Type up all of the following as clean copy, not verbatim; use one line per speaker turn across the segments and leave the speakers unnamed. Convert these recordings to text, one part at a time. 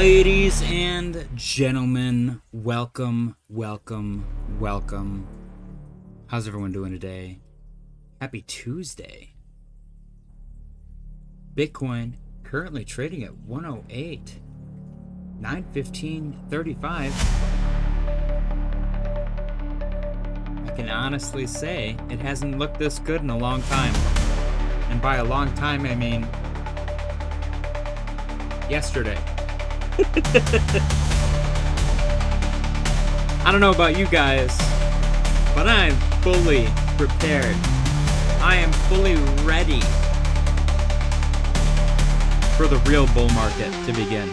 Ladies and gentlemen, welcome. How's everyone doing today? Happy Tuesday. Bitcoin currently trading at 108, 915.35. I can honestly say it hasn't looked this good in a long time. And by a long time, I mean yesterday. I don't know about you guys, but I'm fully prepared. I am fully ready for the real bull market to begin.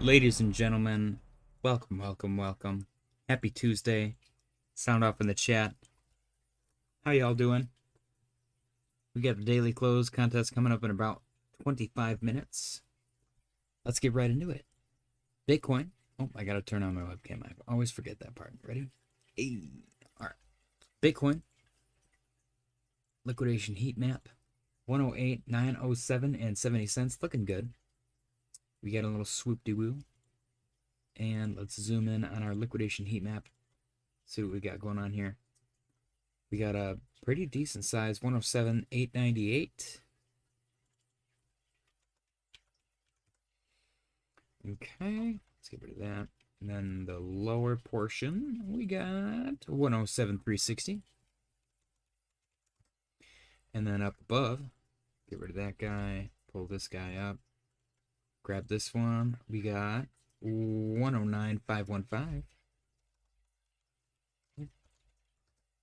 Ladies and gentlemen, welcome. Happy Tuesday. Sound off in the chat. How y'all doing? We got the daily close contest coming up in about 25 minutes. Let's get right into it. Bitcoin. Oh, I gotta turn on my webcam. I always forget that part. Ready? Hey. Alright. Bitcoin. Liquidation heat map. 108,907 and 70 cents. Looking good. We got a little swoop-de-woo. And let's zoom in on our liquidation heat map. See what we got going on here. We got a pretty decent size, 107,898. Okay, let's get rid of that. And then the lower portion, we got 107,360. And then up above, get rid of that guy, pull this guy up. Grab this one. We got 109,515.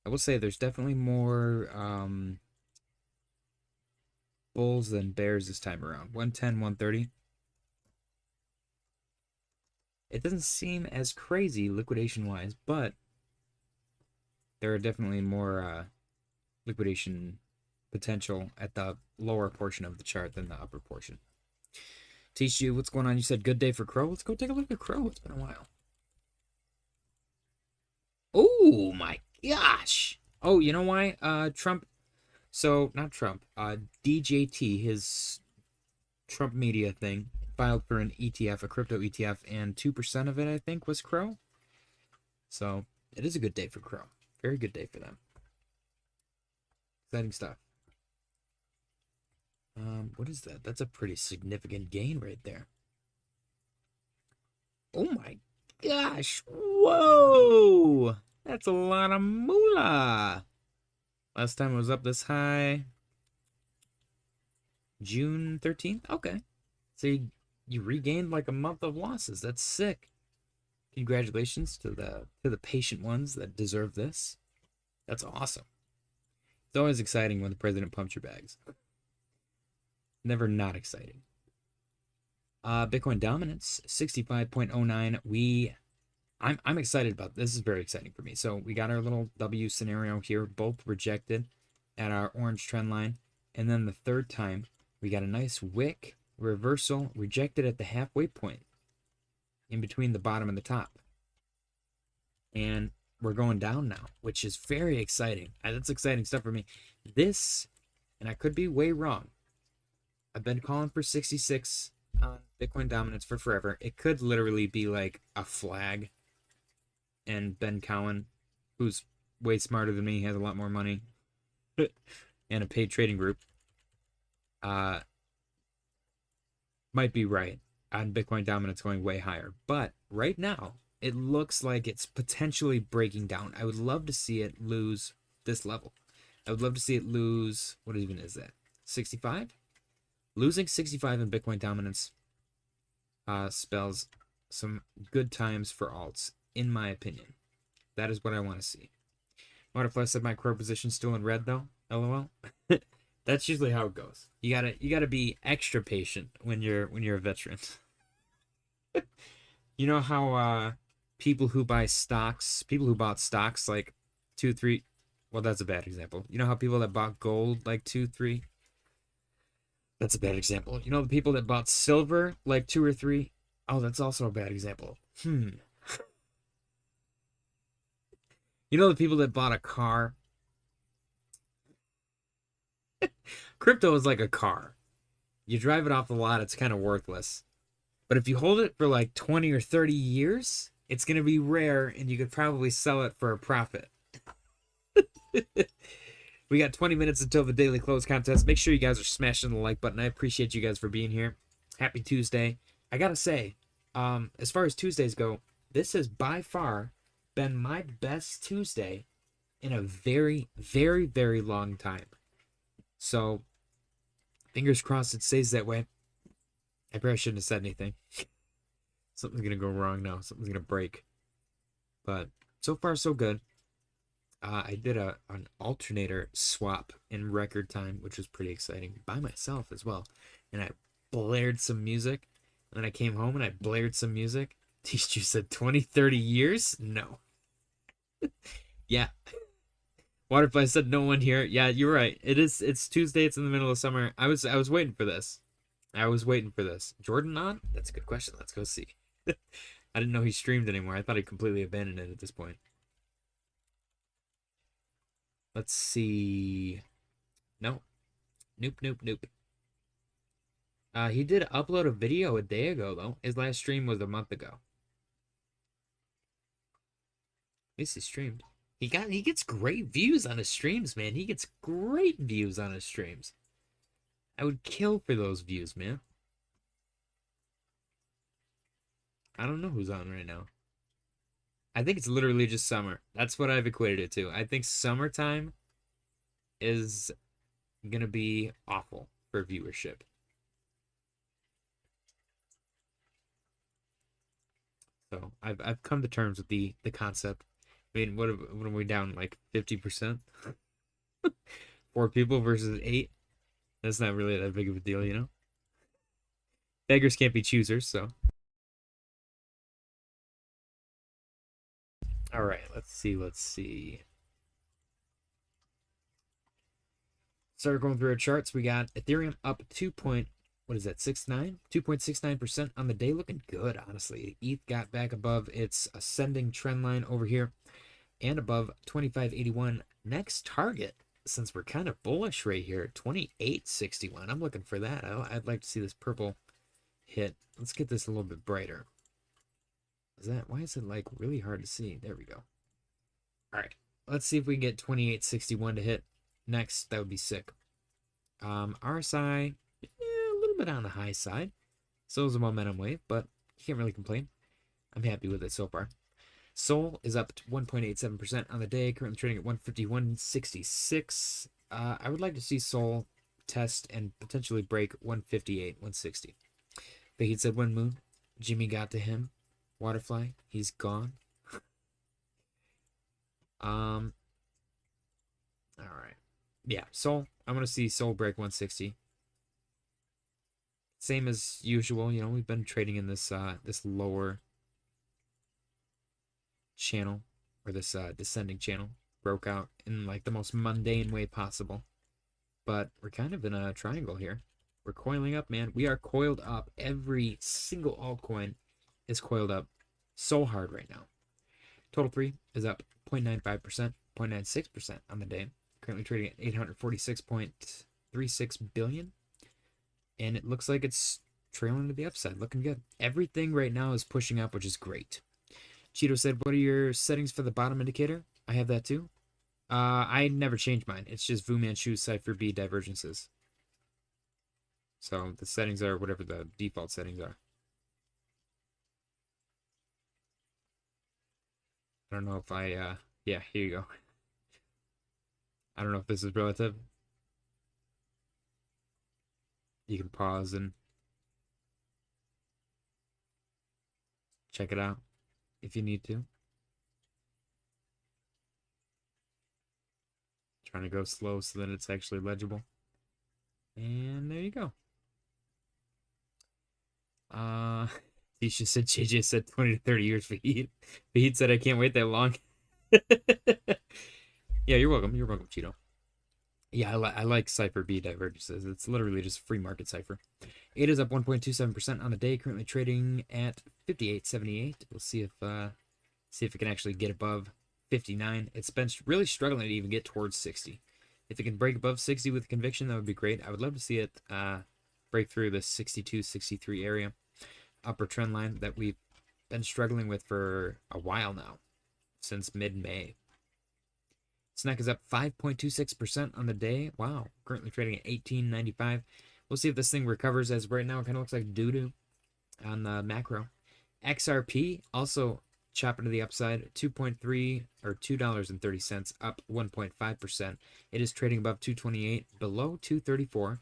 I will say there's definitely more bulls than bears this time around. 110, 130. It doesn't seem as crazy liquidation-wise, but there are definitely more liquidation potential at the lower portion of the chart than the upper portion. Teach you what's going on. You said good day for Crow. Let's go take a look at Crow. It's been a while. Oh my gosh. Oh, you know why? Trump. So not Trump. DJT, his Trump media thing, filed for an ETF, a crypto ETF, and 2% of it, I think, was Crow. So it is a good day for Crow. Very good day for them. Exciting stuff. What is that? That's a pretty significant gain right there. Oh my gosh. Whoa! That's a lot of moolah. Last time it was up this high. June 13th? Okay. So you regained like a month of losses. That's sick. Congratulations to the patient ones that deserve this. That's awesome. It's always exciting when the president pumps your bags. Never not exciting. Bitcoin dominance 65.09. I'm excited about this. This is very exciting for me. So we got our little W scenario here, both rejected at our orange trend line, and then the third time we got a nice wick reversal, rejected at the halfway point, in between the bottom and the top, and we're going down now, which is very exciting. That's exciting stuff for me. This, and I could be way wrong. I've been calling for 66 on Bitcoin dominance for forever. It could literally be like a flag. And Ben Cowan, who's way smarter than me, has a lot more money, and a paid trading group, might be right on Bitcoin dominance going way higher. But right now, it looks like it's potentially breaking down. I would love to see it lose this level. I would love to see it lose, what even is that, 65? Losing 65 in Bitcoin dominance spells some good times for alts, in my opinion. That is what I want to see. Waterfly said my core position still in red though. LOL. That's usually how it goes. You gotta be extra patient when you're a veteran. You know how people who bought stocks like 2, 3. Well, that's a bad example. You know how people that bought gold like 2, 3. That's a bad example. You know the people that bought silver like 2 or 3. Oh, that's also a bad example. You know the people that bought a car. Crypto is like a car. You drive it off the lot, it's kind of worthless. But if you hold it for like 20 or 30 years, it's going to be rare and you could probably sell it for a profit. We got 20 minutes until the daily close contest. Make sure you guys are smashing the like button. I appreciate you guys for being here. Happy Tuesday. I got to say, as far as Tuesdays go, this has by far been my best Tuesday in a very, very, very long time. So, fingers crossed it stays that way. I probably shouldn't have said anything. Something's going to go wrong now. Something's going to break. But so far, so good. I did an alternator swap in record time, which was pretty exciting, by myself as well. And I blared some music. And then I came home and I blared some music. Teach said 20, 30 years? No. Yeah. Waterfly said no one here. Yeah, you're right. It's Tuesday, it's in the middle of summer. I was waiting for this. Jordan on? That's a good question. Let's go see. I didn't know he streamed anymore. I thought he completely abandoned it at this point. Let's see. No. Nope. He did upload a video a day ago, though. His last stream was a month ago. At least he streamed. He gets great views on his streams, man. He gets great views on his streams. I would kill for those views, man. I don't know who's on right now. I think it's literally just summer. That's what I've equated it to. I think summertime is gonna be awful for viewership. So I've come to terms with the concept. I mean, what are we down like 50%? 4 people versus 8. That's not really that big of a deal, you know. Beggars can't be choosers, so. All right, let's see. Start going through our charts. We got Ethereum up 2.69% on the day, looking good, honestly. ETH got back above its ascending trend line over here and above 2581. Next target, since we're kind of bullish right here, 2861. I'm looking for that. I'd like to see this purple hit. Let's get this a little bit brighter. Why is it like really hard to see? There we go. All right, let's see if we can get 2861 to hit next. That would be sick. RSI, a little bit on the high side. So is a momentum wave, but you can't really complain. I'm happy with it so far. Sol is up to 1.87% on the day, currently trading at 151.66. I would like to see Sol test and potentially break 158, 160. But he said when Moon, Jimmy got to him. Waterfly, he's gone. All right. Yeah, Sol. I'm gonna see Sol break 160. Same as usual, you know, we've been trading in this this lower channel, or this descending channel. Broke out in like the most mundane way possible. But we're kind of in a triangle here. We're coiling up, man. We are coiled up. Every single altcoin is coiled up so hard right now. Total 3 is up 0.95%, 0.96% on the day. Currently trading at 846.36 billion. And it looks like it's trailing to the upside. Looking good. Everything right now is pushing up, which is great. Cheeto said, what are your settings for the bottom indicator? I have that too. I never change mine. It's just Fu Manchu Cypher B divergences. So the settings are whatever the default settings are. I don't know if yeah, here you go. I don't know if this is relative. You can pause and Check it out if you need to. Trying to go slow so that it's actually legible. And there you go. Tisha said, JJ said 20 to 30 years for Heat. Heat said, I can't wait that long. Yeah, you're welcome. You're welcome, Cheeto. Yeah, I like Cypher B divergences. It's literally just free market Cypher. ADA is up 1.27% on the day, currently trading at 58.78. We'll see if it can actually get above 59. It's been really struggling to even get towards 60. If it can break above 60 with conviction, that would be great. I would love to see it break through the 62, 63 area upper trend line that we've been struggling with for a while now, since mid-May. SNEK is up 5.26% on the day. Wow, currently trading at 18.95. We'll see if this thing recovers. As right now, it kind of looks like doo-doo on the macro. XRP also chopping to the upside, 2.3 or $2.30, up 1.5%. It is trading above 228, below 234,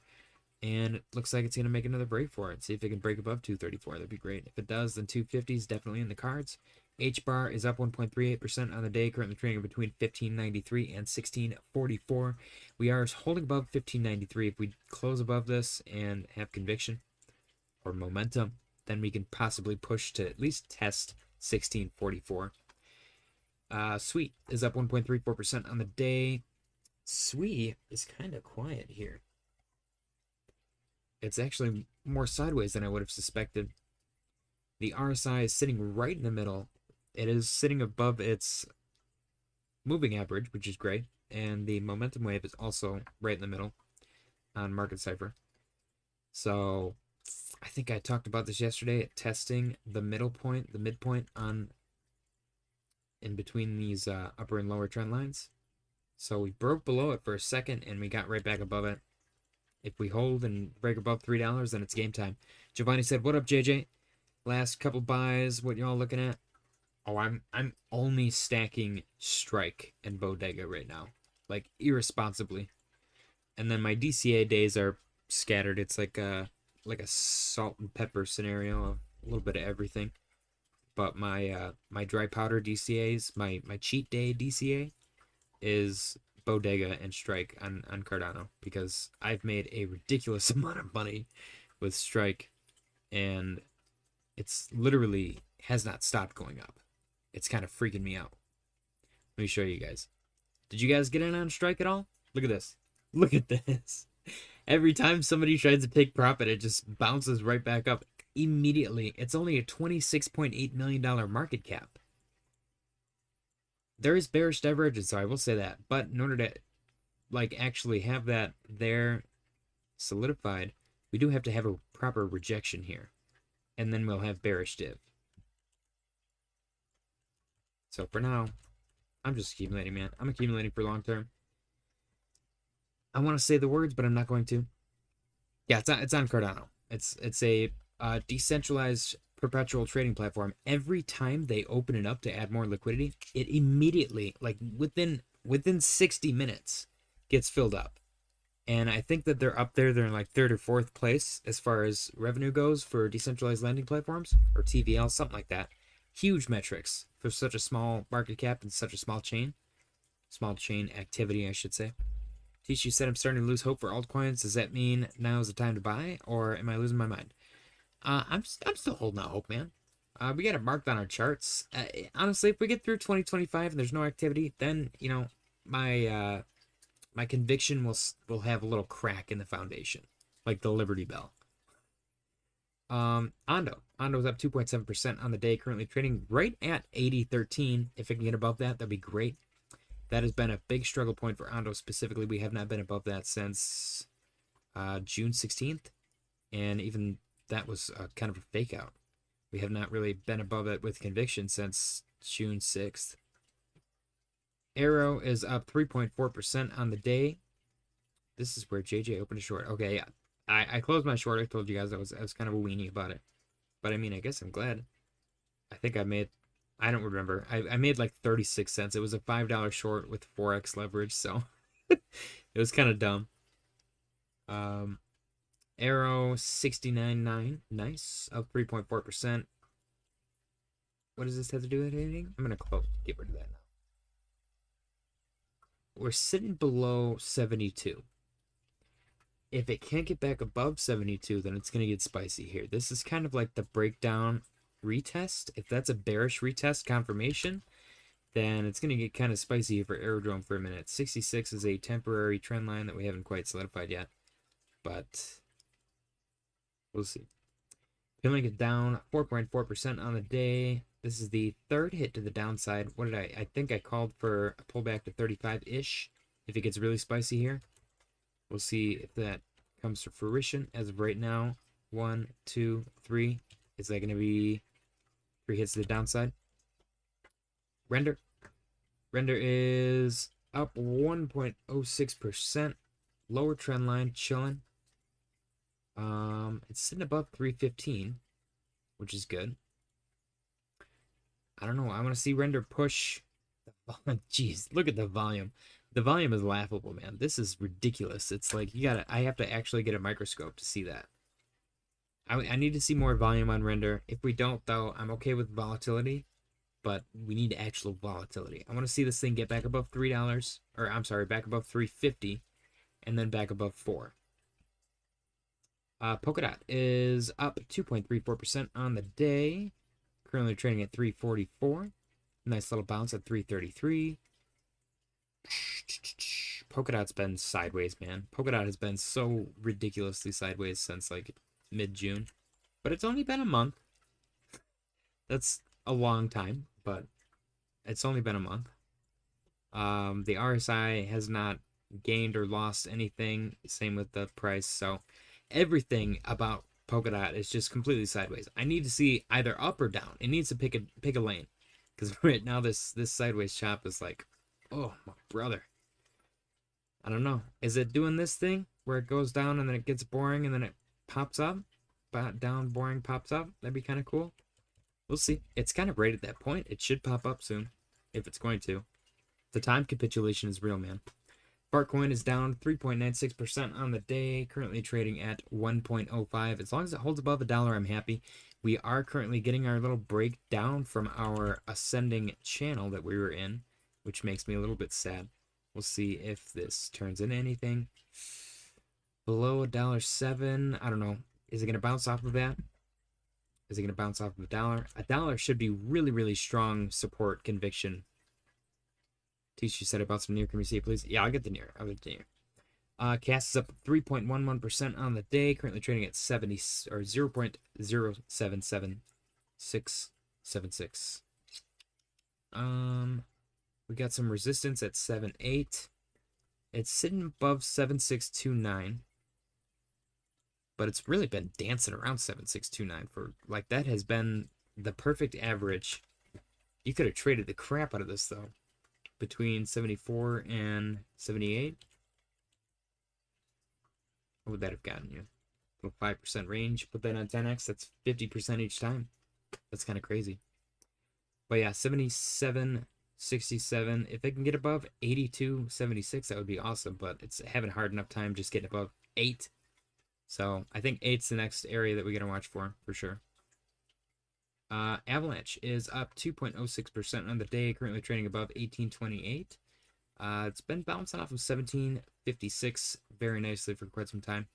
and it looks like it's going to make another break for it. See if it can break above 234. That'd be great. If it does, then 250 is definitely in the cards. HBAR is up 1.38% on the day, currently trading between 15.93 and 16.44. We are holding above 15.93. If we close above this and have conviction or momentum, then we can possibly push to at least test 16.44. Sweet is up 1.34% on the day. Sweet is kind of quiet here. It's actually more sideways than I would have suspected. The RSI is sitting right in the middle. It is sitting above its moving average, which is great. And the momentum wave is also right in the middle on Market Cypher. So I think I talked about this yesterday, testing the middle point, the midpoint on in between these upper and lower trend lines. So we broke below it for a second and we got right back above it. If we hold and break above $3, then it's game time. Giovanni said, "What up, JJ? Last couple buys, what y'all looking at?" Oh, I'm only stacking Strike and Bodega right now, like irresponsibly. And then my DCA days are scattered. It's like a salt and pepper scenario, a little bit of everything. But my my dry powder DCAs, my cheat day DCA is Bodega and Strike on Cardano, because I've made a ridiculous amount of money with Strike, and it's literally has not stopped going up. It's kind of freaking me out. Let me show you guys. Did you guys get in on Strike at all? Look at this. Look at this. Every time somebody tries to take profit, it just bounces right back up immediately. It's only a $26.8 million market cap. There is bearish divergence, so I will say that. But in order to like actually have that there solidified, we do have to have a proper rejection here. And then we'll have bearish div. So for now, I'm just accumulating, man. I'm accumulating for long term. I want to say the words, but I'm not going to. Yeah, it's on Cardano. It's a decentralized perpetual trading platform. Every time they open it up to add more liquidity, it immediately, like within 60 minutes, gets filled up. And I think that they're up there. They're in like 3rd or 4th place as far as revenue goes for decentralized lending platforms, or TVL, something like that. Huge metrics for such a small market cap and such a small chain activity, I should say. Tishu said, "I'm starting to lose hope for altcoins. Does that mean now is the time to buy, or am I losing my mind?" I'm still holding out hope, man. We got it marked on our charts. Honestly, if we get through 2025 and there's no activity, then you know my my conviction will have a little crack in the foundation, like the Liberty Bell. Ondo's up 2.7% on the day, currently trading right at 80.13. If it can get above that, that'd be great. That has been a big struggle point for Ondo specifically. We have not been above that since June 16th, and even that was kind of a fake out. We have not really been above it with conviction since June 6th. Arrow is up 3.4% on the day. This is where JJ opened a short. Okay, yeah. I closed my short. I told you guys I was kind of a weenie about it. But I mean, I guess I'm glad. I think I don't remember. I made like 36 cents. It was a $5 short with 4x leverage, so it was kind of dumb. Arrow 69.9, nice, up 3.4%. What does this have to do with anything? I'm gonna get rid of that now. We're sitting below 72. If it can't get back above 72, then it's gonna get spicy here. This is kind of like the breakdown retest. If that's a bearish retest confirmation, then it's gonna get kind of spicy for Aerodrome for a minute. 66 is a temporary trend line that we haven't quite solidified yet, but we'll see. Feeling it down 4.4% on the day. This is the third hit to the downside. What did I think I called for a pullback to 35-ish if it gets really spicy here. We'll see if that comes to fruition. As of right now, 1, 2, 3. Is that going to be 3 hits to the downside? Render is up 1.06%. Lower trend line, chilling. It's sitting above 315, which is good. I don't know. I want to see Render push. Jeez, look at the volume. The volume is laughable, man. This is ridiculous. It's like I have to actually get a microscope to see that. I need to see more volume on Render. If we don't, though, I'm okay with volatility, but we need actual volatility. I want to see this thing get back above $3, or I'm sorry, back above 350, and then back above 4. Polkadot is up 2.34% on the day. Currently trading at 344. Nice little bounce at 333. Polkadot's been sideways, man. Polkadot has been so ridiculously sideways since like mid-June. But it's only been a month. That's a long time, but it's only been a month. The RSI has not gained or lost anything. Same with the price. So everything about Polkadot is just completely sideways. I need to see either up or down. It needs to pick a lane, because right now this sideways chop is like, oh my brother. I don't know. Is it doing this thing where it goes down and then it gets boring and then it pops up? Down, boring, pops up. That'd be kind of cool. We'll see. It's kind of right at that point. It should pop up soon, if it's going to. The time capitulation is real, man. Altcoin is down 3.96% on the day, currently trading at 1.05. As long as it holds above $1, I'm happy. We are currently getting our little breakdown from our ascending channel that we were in, which makes me a little bit sad. We'll see if this turns into anything. Below $1.07, I don't know. Is it going to bounce off of that? Is it going to bounce off of $1? $1 should be really, really strong support conviction. Teach, you said about some near. Can we see it, please? Yeah, I'll get the near. CAS is up 3.11% on the day. Currently trading at 70 or 0.0777676. We got some resistance at 7.8. It's sitting above 7.629. But it's really been dancing around 7.629 for like that has been the perfect average. You could have traded the crap out of this though. Between 74 and 78. What would that have gotten you? A 5% range. Put that on 10x. That's 50% each time. That's kind of crazy. But yeah, 77.67. If it can get above 82.76, that would be awesome. But it's having a hard enough time just getting above 8. So I think 8's the next area that we're going to watch for sure. Avalanche is up 2.06% on the day, currently trading above 1828. It's been bouncing off of 1756 very nicely for quite some time.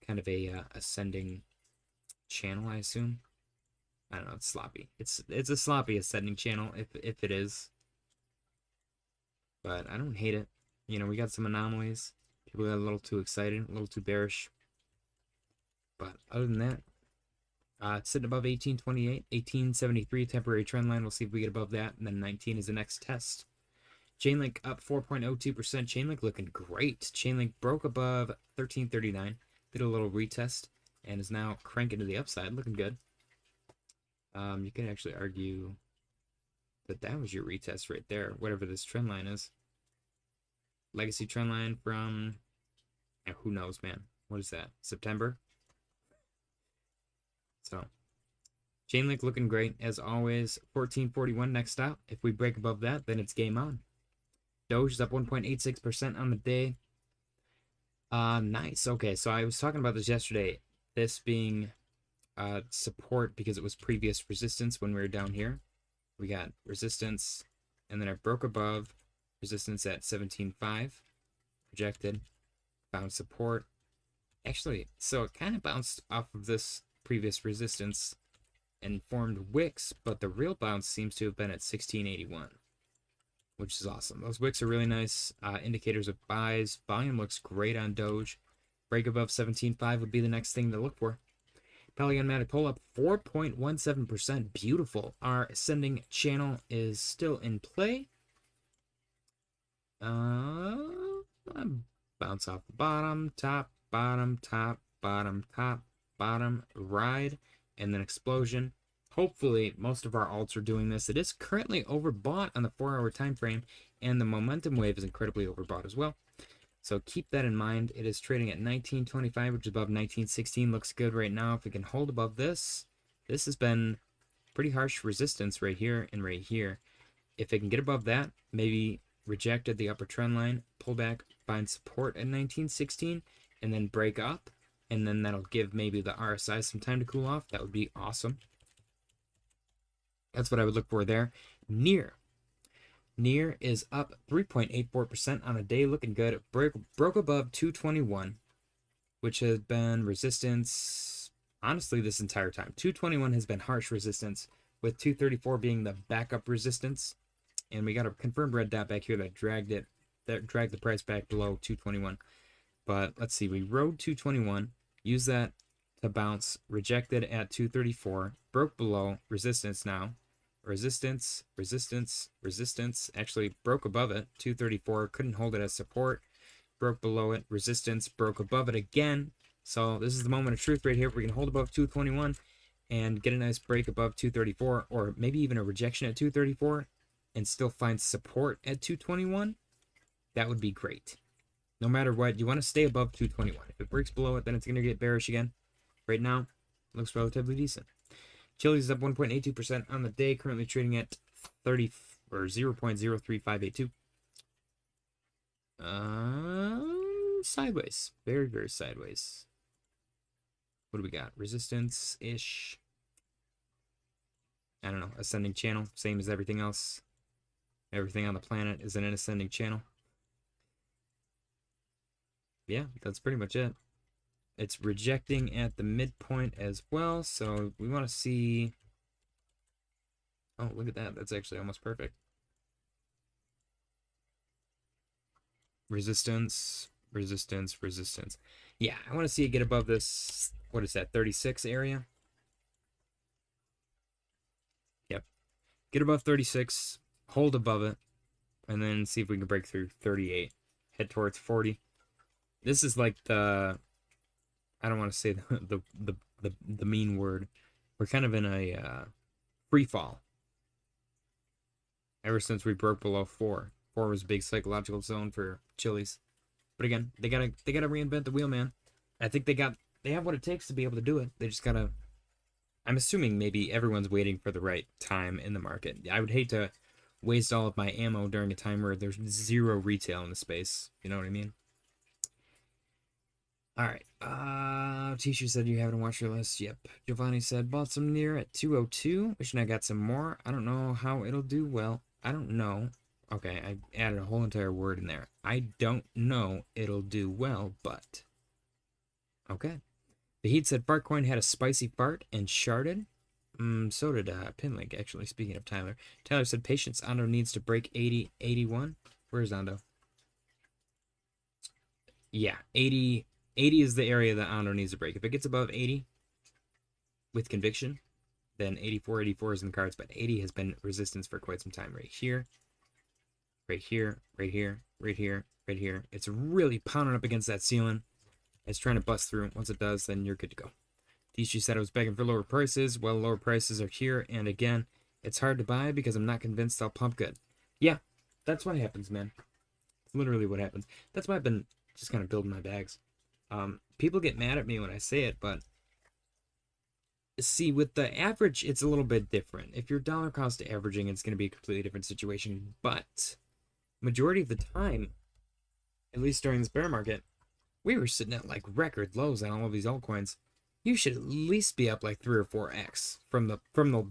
Kind of a ascending channel, I assume. I don't know, it's sloppy. It's a sloppy ascending channel if it is. But I don't hate it. You know, we got some anomalies. People got a little too excited, a little too bearish. But other than that, it's sitting above 1828, 1873 temporary trend line. We'll see if we get above that, and then 19 is the next test. Chainlink up 4.02%. Chainlink looking great. Chainlink broke above 1339, did a little retest, and is now cranking to the upside, looking good. You could actually argue that was your retest right there, whatever this trend line is. Legacy trend line from, who knows, man. What is that? September? So, Chainlink looking great as always. 1441 next stop. If we break above that, then it's game on. Doge is up 1.86% on the day. Nice. Okay, so I was talking about this yesterday. This being support because it was previous resistance when we were down here. We got resistance, and then it broke above resistance at 17.5, rejected, found support. Actually, so it kind of bounced off of this previous resistance and formed wicks, but the real bounce seems to have been at 1681, which is awesome. Those wicks are really nice indicators of buys. Volume looks great on Doge. Break above 17.5 would be the next thing to look for. Polygon Matic pull up 4.17%. Beautiful. Our ascending channel is still in play. Bounce off the bottom, top, bottom, top, bottom, top, bottom, ride, and then explosion. Hopefully, most of our alts are doing this. It is currently overbought on the 4-hour time frame, and the momentum wave is incredibly overbought as well. So keep that in mind. It is trading at 1925, which is above 1916. Looks good right now. If we can hold above this, this has been pretty harsh resistance right here and right here. If it can get above that, maybe reject at the upper trend line, pull back, find support at 1916, and then break up. And then that'll give maybe the RSI some time to cool off. That would be awesome. That's what I would look for there. Near is up 3.84% on a day, looking good. It broke above 221, which has been resistance, honestly, this entire time. 221 has been harsh resistance, with 234 being the backup resistance. And we got a confirmed red dot back here that dragged the price back below 221. But let's see, we rode 221, used that to bounce, rejected at 234, broke below resistance now. Resistance, actually broke above it, 234, couldn't hold it as support, broke below it, resistance, broke above it again. So this is the moment of truth right here. We can hold above 221 and get a nice break above 234, or maybe even a rejection at 234 and still find support at 221. That would be great. No matter what, you want to stay above 221. If it breaks below it, then it's going to get bearish again. Right now, it looks relatively decent. Chili's is up 1.82% on the day, currently trading at 0.03582. Sideways. Very, very sideways. What do we got? Resistance-ish. I don't know. Ascending channel. Same as everything else. Everything on the planet is in an ascending channel. Yeah, that's pretty much it. It's rejecting at the midpoint as well, so we want to see... Oh, look at that. That's actually almost perfect. Resistance, resistance, resistance. Yeah, I want to see it get above this, what is that, 36 area? Yep. Get above 36, hold above it, and then see if we can break through 38. Head towards 40. This is like the... I don't want to say the mean word. We're kind of in a free fall. Ever since we broke below 4. 4 was a big psychological zone for Chili's. But again, they gotta reinvent the wheel, man. I think they have what it takes to be able to do it. They just gotta... I'm assuming maybe everyone's waiting for the right time in the market. I would hate to waste all of my ammo during a time where there's zero retail in the space. You know what I mean? Alright, Tishu said you haven't watched your list. Yep. Giovanni said, bought some near at 202. Wishing I got some more. I don't know how it'll do well. I don't know. Okay, I added a whole entire word in there. I don't know it'll do well, but... Okay. The Heat said Fartcoin had a spicy fart and sharded. So did Pinlink, actually, speaking of Tyler. Tyler said patience, Ando needs to break 80, 81. Where's Ando? Yeah, 80 is the area that Ando needs to break. If it gets above 80 with conviction, then 84 is in the cards. But 80 has been resistance for quite some time. Right here, right here, right here, right here, right here. It's really pounding up against that ceiling. It's trying to bust through. Once it does, then you're good to go. Tishu said I was begging for lower prices. Well, lower prices are here. And again, it's hard to buy because I'm not convinced I'll pump good. Yeah, that's what happens, man. It's literally what happens. That's why I've been just kind of building my bags. People get mad at me when I say it, but see, with the average, it's a little bit different. If you're dollar cost averaging, it's going to be a completely different situation. But majority of the time, at least during this bear market, we were sitting at like record lows on all of these altcoins. You should at least be up like 3 or 4x from the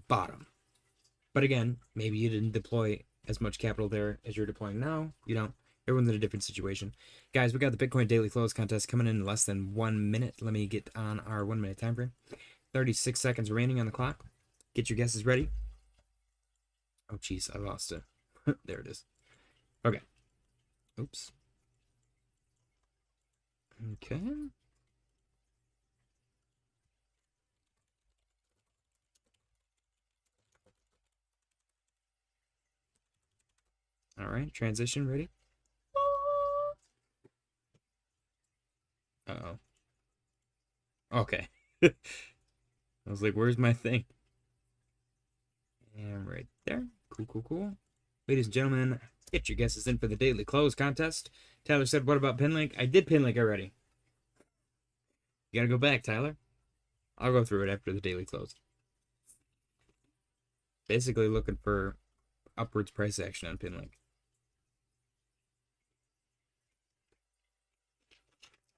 bottom. But again, maybe you didn't deploy as much capital there as you're deploying now. You don't. Everyone's in a different situation. Guys, we got the Bitcoin daily close contest coming in less than 1 minute. Let me get on our 1 minute time frame. 36 seconds remaining on the clock. Get your guesses ready. Oh, jeez, I lost it. There it is. Okay. Oops. Okay. All right, transition ready. Uh-oh. Okay. I was like, where's my thing? And right there. Cool, cool, cool. Ladies and gentlemen, get your guesses in for the daily close contest. Tyler said, what about pin link? I did pin link already. You gotta go back, Tyler. I'll go through it after the daily close. Basically looking for upwards price action on pin link.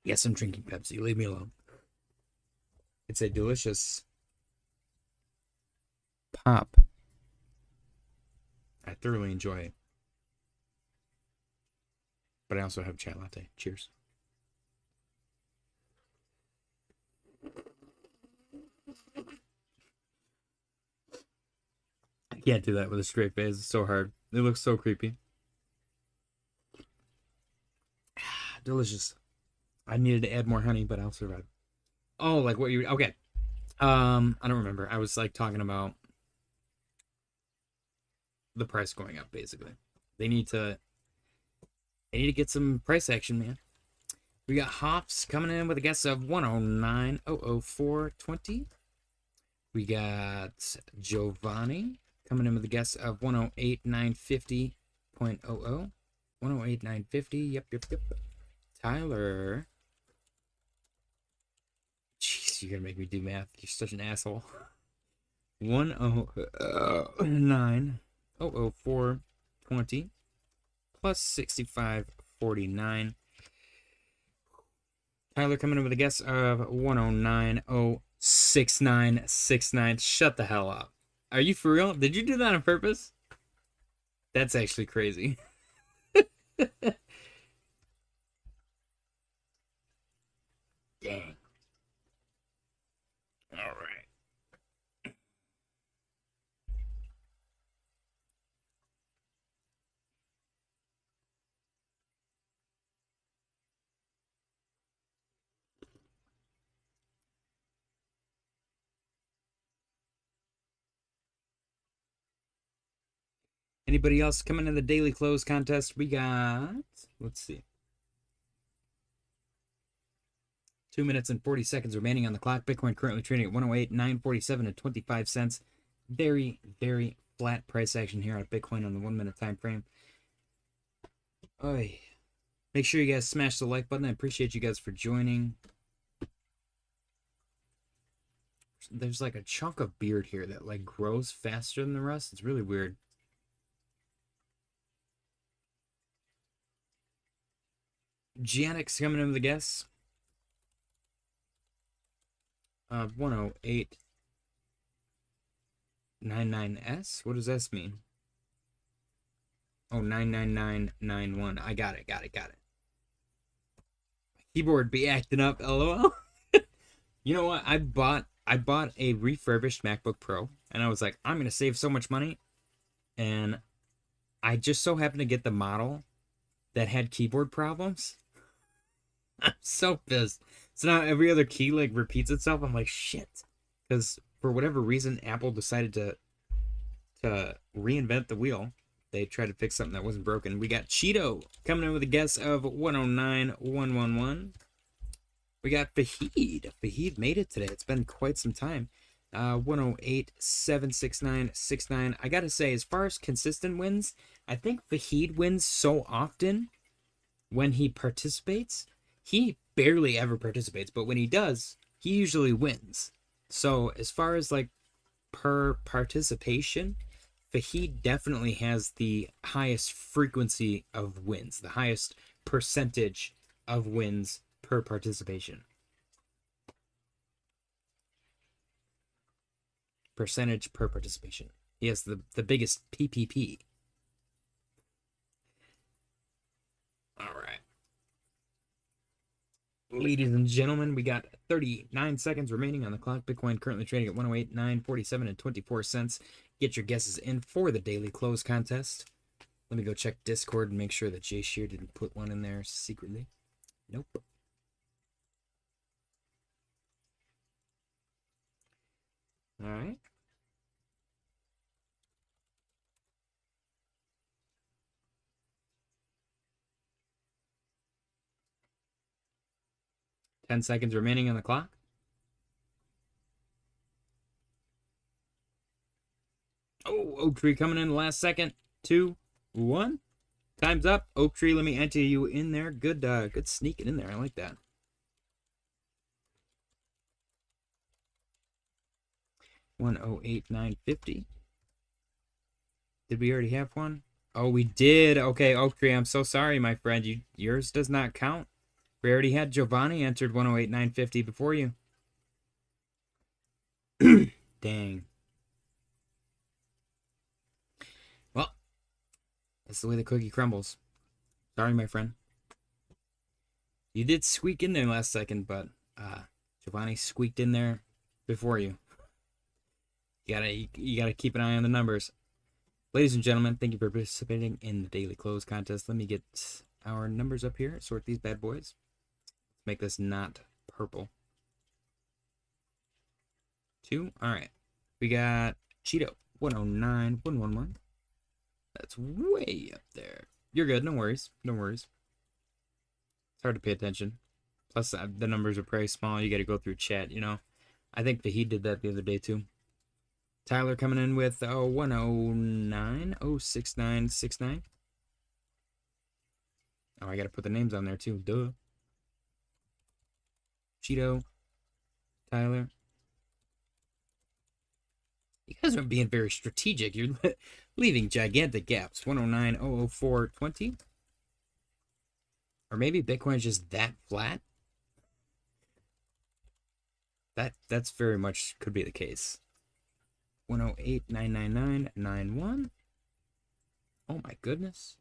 Yes, I'm drinking Pepsi. Leave me alone. It's a delicious pop. I thoroughly enjoy it. But I also have chai latte. Cheers. I can't do that with a straight face. It's so hard. It looks so creepy. Delicious. I needed to add more honey, but I'll survive. Oh, like what you... Okay. I don't remember. I was like talking about the price going up, basically. They need to get some price action, man. We got Hops coming in with a guess of 109.00420. We got Giovanni coming in with a guess of 108.950.00. 108.950. Yep. Tyler. Jeez, you're gonna make me do math. You're such an asshole. 109.00420 plus 65.49. Tyler coming in with a guess of 109.06969. Shut the hell up. Are you for real? Did you do that on purpose? That's actually crazy. Dang. All right. Anybody else coming in the daily close contest? We got, let's see, 2 minutes and 40 seconds remaining on the clock. Bitcoin currently trading at 108.947 and 25 cents. Very, very flat price action here on Bitcoin on the 1 minute time frame. Oy. Make sure you guys smash the like button. I appreciate you guys for joining. There's like a chunk of beard here that like grows faster than the rest. It's really weird. Gianix coming in with a guess of 108.99S. What does S mean? Oh, 99991. I got it. Keyboard be acting up, lol. You know what? I bought a refurbished MacBook Pro, and I was like, I'm gonna save so much money, and I just so happened to get the model that had keyboard problems. I'm so pissed. So now every other key like repeats itself. I'm like, shit, because for whatever reason, Apple decided to reinvent the wheel. They tried to fix something that wasn't broken. We got Cheeto coming in with a guess of 109.111. We got Fahid. Fahid made it today. It's been quite some time. 108.76969. I gotta say, as far as consistent wins, I think Fahid wins so often when he participates. He barely ever participates, but when he does, he usually wins. So as far as like per participation, Fahid definitely has the highest frequency of wins, the highest percentage of wins per participation. Percentage per participation. He has the biggest PPP. All right. Ladies and gentlemen, we got 39 seconds remaining on the clock. Bitcoin currently trading at 108,947 and 24 cents. Get your guesses in for the daily close contest. Let me go check Discord and make sure that Jay Shear didn't put one in there secretly. Nope. All right. Ten seconds remaining on the clock. Oh, Oak Tree coming in the last second. 2, 1. Time's up. Oak Tree, let me enter you in there. Good sneaking in there. I like that. 108,950. Did we already have one? Oh, we did. Okay, Oak Tree, I'm so sorry, my friend. Yours does not count. We already had Giovanni entered 108,950 before you. Dang. Well, that's the way the cookie crumbles. Sorry, my friend. You did squeak in there last second, but Giovanni squeaked in there before you. You gotta keep an eye on the numbers. Ladies and gentlemen, thank you for participating in the daily close contest. Let me get our numbers up here. Sort these bad boys. Let's make this not purple. 2. All right. We got Cheeto 109,111. That's way up there. You're good. No worries. No worries. It's hard to pay attention. Plus, the numbers are pretty small. You got to go through chat, you know. I think Fahid did that the other day, too. Tyler coming in with 109,06969. Oh, I got to put the names on there, too. Duh. Cheeto. Tyler. You guys aren't being very strategic. You're leaving gigantic gaps. 109,00420. Or maybe Bitcoin's just that flat. That's very much could be the case. 108,99991. Oh my goodness.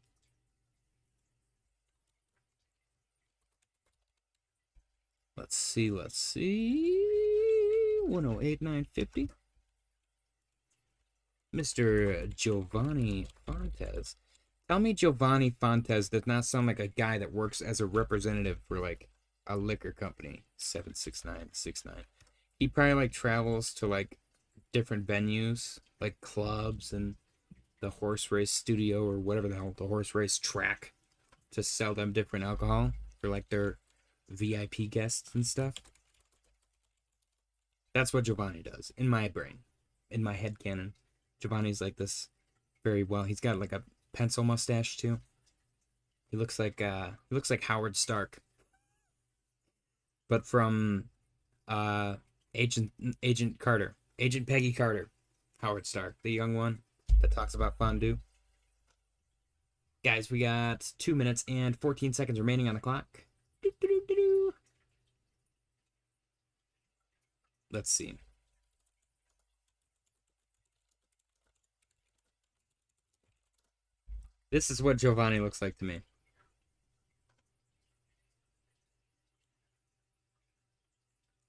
Let's see. 108,950. Mr. Giovanni Fontes. Tell me Giovanni Fontes does not sound like a guy that works as a representative for like a liquor company. 76969. He probably like travels to like different venues, like clubs and the horse race studio or whatever the hell, the horse race track, to sell them different alcohol for like their VIP guests and stuff. That's what Giovanni does in my brain, in my head canon. Giovanni's like this very well. He's got like a pencil mustache too. He looks like Howard Stark, but from Agent Carter, Agent Peggy Carter. Howard Stark, the young one that talks about fondue. Guys, we got 2 minutes and 14 seconds remaining on the clock. Let's see. This is what Giovanni looks like to me.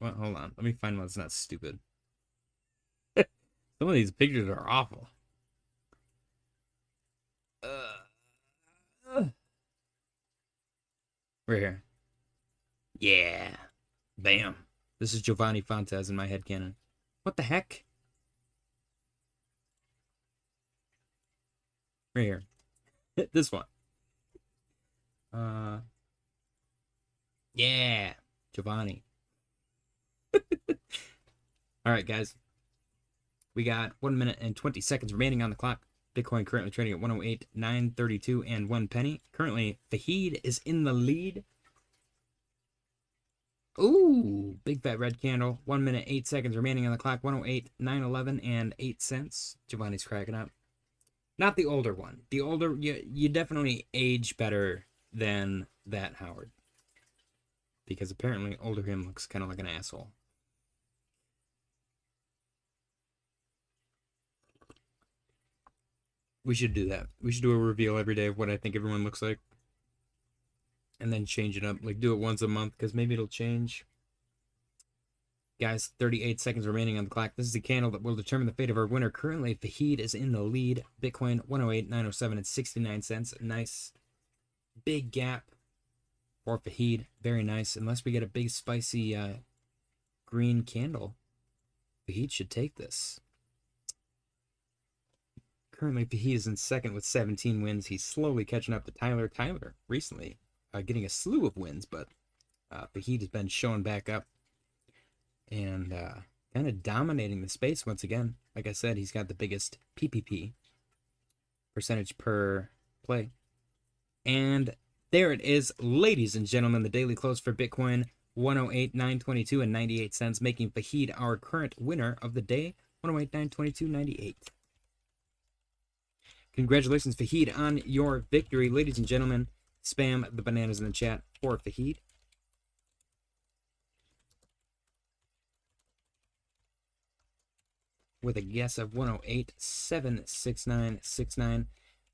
Well, hold on. Let me find one that's not stupid. Some of these pictures are awful. Right here. Yeah. Bam. This is Giovanni Fontes in my headcanon. What the heck? Right here. This one. Yeah. Giovanni. Alright, guys. We got 1 minute and 20 seconds remaining on the clock. Bitcoin currently trading at 108,932 and 1 penny. Currently, Fahid is in the lead. Ooh, big fat red candle. 1 minute, 8 seconds remaining on the clock. 108,911 and 8 cents. Giovanni's cracking up. Not the older one. The older, you definitely age better than that Howard. Because apparently older him looks kind of like an asshole. We should do that. We should do a reveal every day of what I think everyone looks like. And then change it up. Like, do it once a month, because maybe it'll change. Guys, 38 seconds remaining on the clock. This is the candle that will determine the fate of our winner. Currently, Fahid is in the lead. Bitcoin, 108,907 and 69 cents. Nice big gap for Fahid. Very nice. Unless we get a big, spicy green candle, Fahid should take this. Currently, Fahid is in second with 17 wins. He's slowly catching up to Tyler. Tyler recently getting a slew of wins, but Fahid has been showing back up and kind of dominating the space once again. Like I said, he's got the biggest PPP, percentage per play. And there it is, ladies and gentlemen, the daily close for Bitcoin, 108,922 and 98 cents, making Fahid our current winner of the day, 108,922.98. Congratulations, Fahid, on your victory. Ladies and gentlemen, spam the bananas in the chat for Fahid. With a guess of 108,769.69.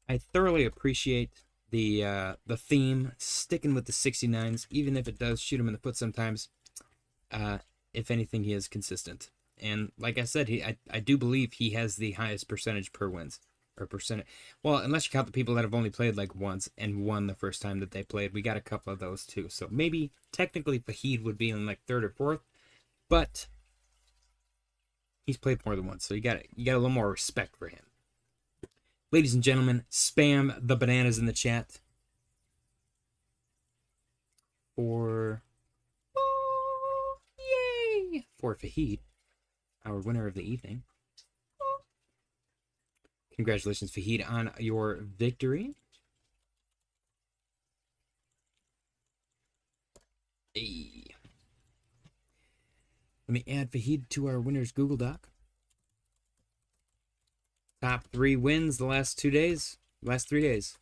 I thoroughly appreciate the theme, sticking with the 69s, even if it does shoot him in the foot sometimes. If anything, he is consistent. And like I said, I do believe he has the highest percentage per wins. Or percentage. Well, unless you count the people that have only played like once and won the first time that they played. We got a couple of those too. So maybe technically Fahid would be in like third or fourth, but he's played more than once, so you got a little more respect for him. Ladies and gentlemen, spam the bananas in the chat for yay for Fahid, our winner of the evening. Congratulations, Fahid, on your victory. Hey. Let me add Fahid to our winners Google Doc. Top 3 wins the last 2 days. Last 3 days.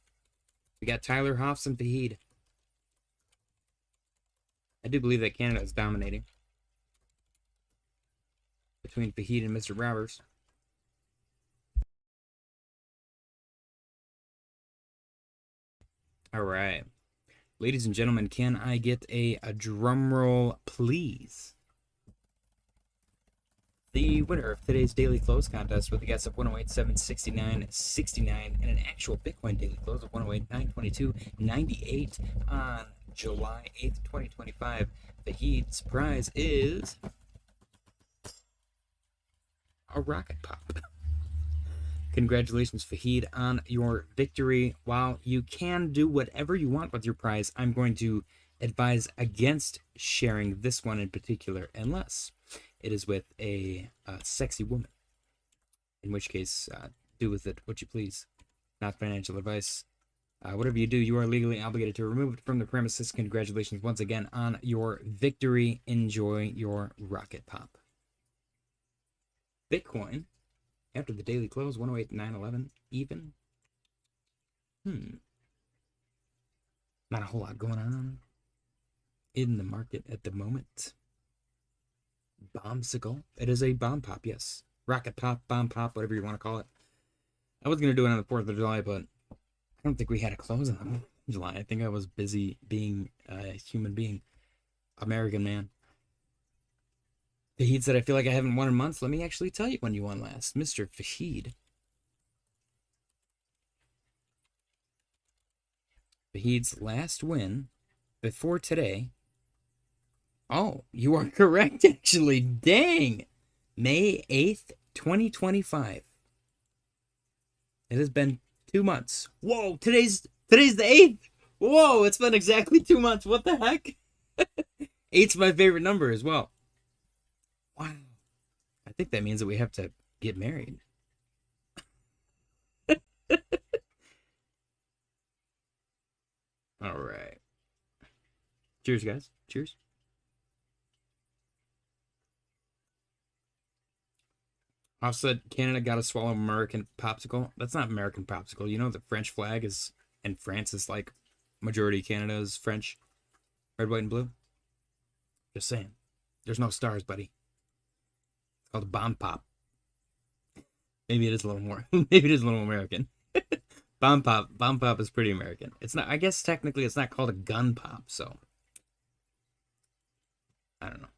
We got Tyler, Hoffs, and Fahid. I do believe that Canada is dominating between Fahid and Mr. Roberts. All right. Ladies and gentlemen, can I get a drum roll, please? The winner of today's daily close contest with a guess of 108,769.69 and an actual Bitcoin daily close of 108,922.98 on July 8th, 2025. Fahid's prize is a rocket pop. Congratulations, Fahid, on your victory. While you can do whatever you want with your prize, I'm going to advise against sharing this one in particular, unless it is with a sexy woman. In which case, do with it what you please. Not financial advice. Whatever you do, you are legally obligated to remove it from the premises. Congratulations once again on your victory. Enjoy your rocket pop. Bitcoin, after the daily close, 108,911 even. Not a whole lot going on in the market at the moment. Bombsicle. It is a bomb pop, yes. Rocket pop, bomb pop, whatever you want to call it. I was going to do it on the 4th of July, but I don't think we had a close on the 4th of July. I think I was busy being a human being. American man. Fahid said, I feel like I haven't won in months. Let me actually tell you when you won last. Mr. Fahid. Fahid's last win before today. Oh, you are correct, actually. Dang. May 8th, 2025. It has been 2 months. Whoa, today's the 8th. Whoa, it's been exactly 2 months. What the heck? 8's my favorite number as well. Wow. I think that means that we have to get married. All right. Cheers, guys. Cheers. I said Canada got to swallow American popsicle. That's not American popsicle. You know the French flag is, and France is like majority Canada is French. Red, white, and blue. Just saying. There's no stars, buddy. It's called a bomb pop. Maybe it is a little more. Maybe it is a little American. Bomb pop is pretty American. It's not. I guess technically it's not called a gun pop, so I don't know.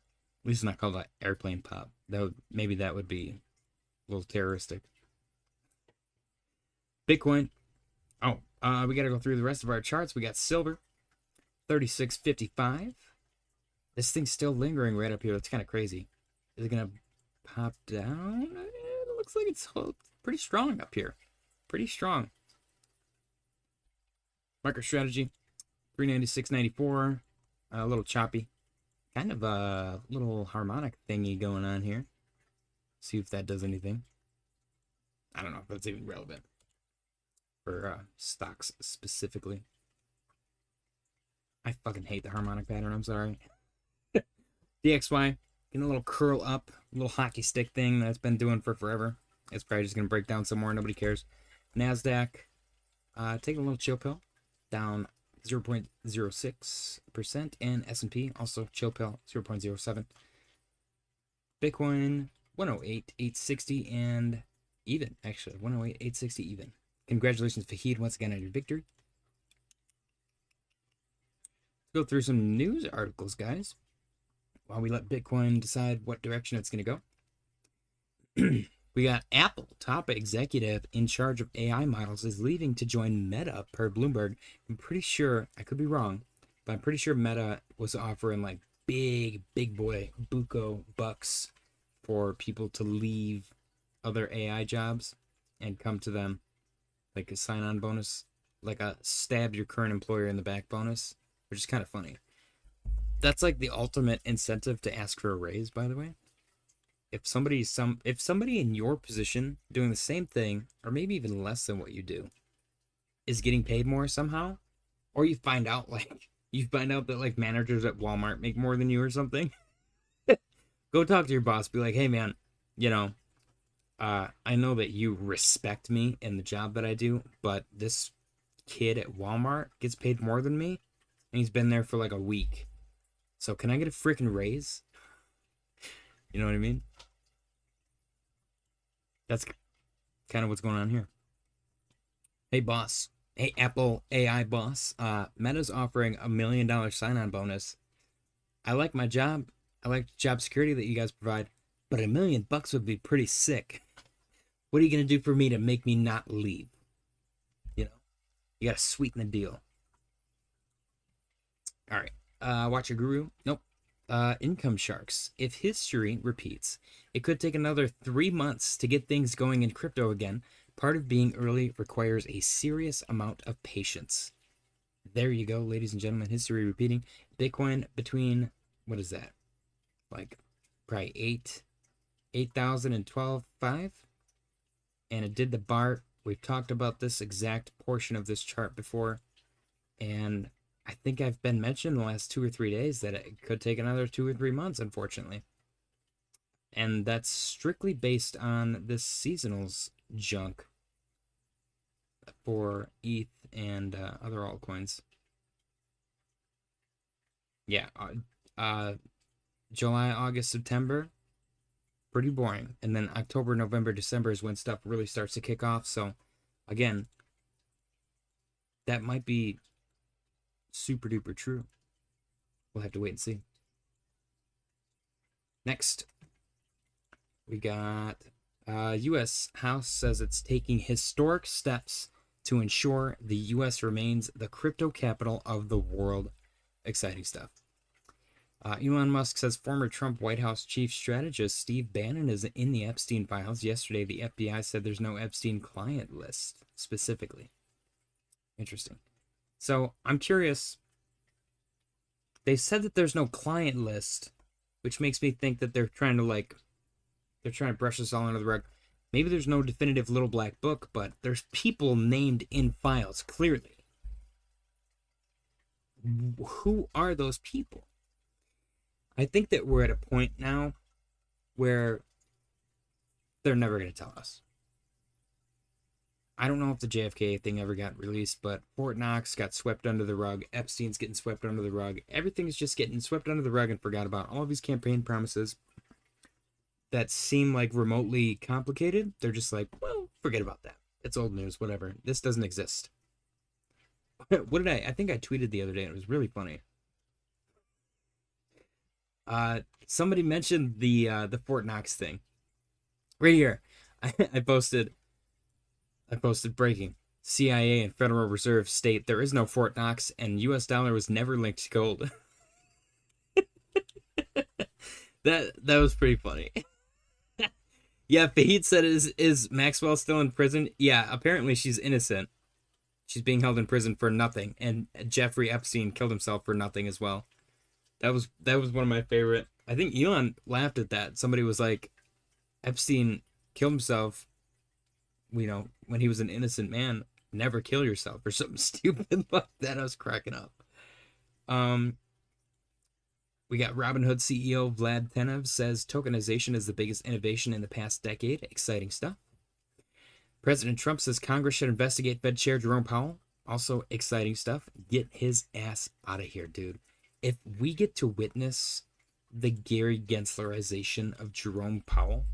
At least it's not called an airplane pop. Maybe that would be a little terroristic. Bitcoin. Oh, we got to go through the rest of our charts. We got silver, 36.55. This thing's still lingering right up here. That's kind of crazy. Is it gonna pop down? It looks like it's pretty strong up here. Pretty strong. MicroStrategy, 396.94. A little choppy. Kind of a little harmonic thingy going on here. See if that does anything. I don't know if that's even relevant for stocks specifically. I fucking hate the harmonic pattern. I'm sorry. DXY, getting a little curl up, a little hockey stick thing that's been doing for forever. It's probably just going to break down some more. Nobody cares. NASDAQ, taking a little chill pill, down 0.06%. And S&P, also chill pill, 0.07. Bitcoin, 108,860 and even, actually, 108,860 even. Congratulations, Fahid, once again on your victory. Let's go through some news articles, guys, while we let Bitcoin decide what direction it's going to go. We got Apple top executive in charge of AI models is leaving to join Meta per Bloomberg. I'm pretty sure, I could be wrong, but I'm pretty sure Meta was offering like big boy buco bucks for people to leave other AI jobs and come to them, like a sign-on bonus, like a stab your current employer in the back bonus, which is kind of funny. That's like the ultimate incentive to ask for a raise, by the way. If somebody in your position doing the same thing, or maybe even less than what you do, is getting paid more somehow, or you find out that like managers at Walmart make more than you or something, go talk to your boss. Be like, hey man, I know that you respect me and the job that I do, but this kid at Walmart gets paid more than me, and he's been there for like a week. So can I get a freaking raise? You know what I mean? That's kind of what's going on here. Hey, boss. Hey, Apple AI boss. Meta's offering $1 million sign-on bonus. I like my job. I like the job security that you guys provide, but $1 million would be pretty sick. What are you going to do for me to make me not leave? You got to sweeten the deal. All right. Watch your guru. Nope. Income sharks. If history repeats, it could take another 3 months to get things going in crypto again. Part of being early requires a serious amount of patience. There you go, ladies and gentlemen. History repeating. Bitcoin between, what is that? Like probably 8,000 and 12,500. And it did the bar. We've talked about this exact portion of this chart before. And I think I've been mentioned the last 2 or 3 days that it could take another 2 or 3 months, unfortunately. And that's strictly based on this seasonals junk for ETH and other altcoins. Yeah, July, August, September, pretty boring. And then October, November, December is when stuff really starts to kick off. So, again, that might be super duper true. We'll have to wait and see. Next, we got U.S. House says it's taking historic steps to ensure the U.S. remains the crypto capital of the world. Exciting stuff. Elon Musk says former Trump White House chief strategist Steve Bannon is in the Epstein files. Yesterday, the FBI said there's no Epstein client list specifically. Interesting. So I'm curious. They said that there's no client list, which makes me think that they're trying to brush us all under the rug. Maybe there's no definitive little black book, but there's people named in files clearly. Who are those people? I think that we're at a point now where they're never going to tell us. I don't know if the JFK thing ever got released, but Fort Knox got swept under the rug. Epstein's getting swept under the rug. Everything's just getting swept under the rug and forgot about. All of these campaign promises that seem like remotely complicated, they're just like, well, forget about that. It's old news, whatever. This doesn't exist. What did I think I tweeted the other day, and it was really funny. Somebody mentioned the Fort Knox thing. Right here. I posted breaking. CIA and Federal Reserve state there is no Fort Knox and US dollar was never linked to gold. That was pretty funny. Yeah, Fahid said is Maxwell still in prison? Yeah, apparently she's innocent. She's being held in prison for nothing, and Jeffrey Epstein killed himself for nothing as well. That was one of my favorite. I think Elon laughed at that. Somebody was like, Epstein killed himself, when he was an innocent man. Never kill yourself or something stupid like that. I was cracking up. We got Robinhood CEO Vlad Tenev says tokenization is the biggest innovation in the past decade. Exciting stuff. President Trump says Congress should investigate Fed Chair Jerome Powell. Also exciting stuff. Get his ass out of here, dude. If we get to witness the Gary Genslerization of Jerome Powell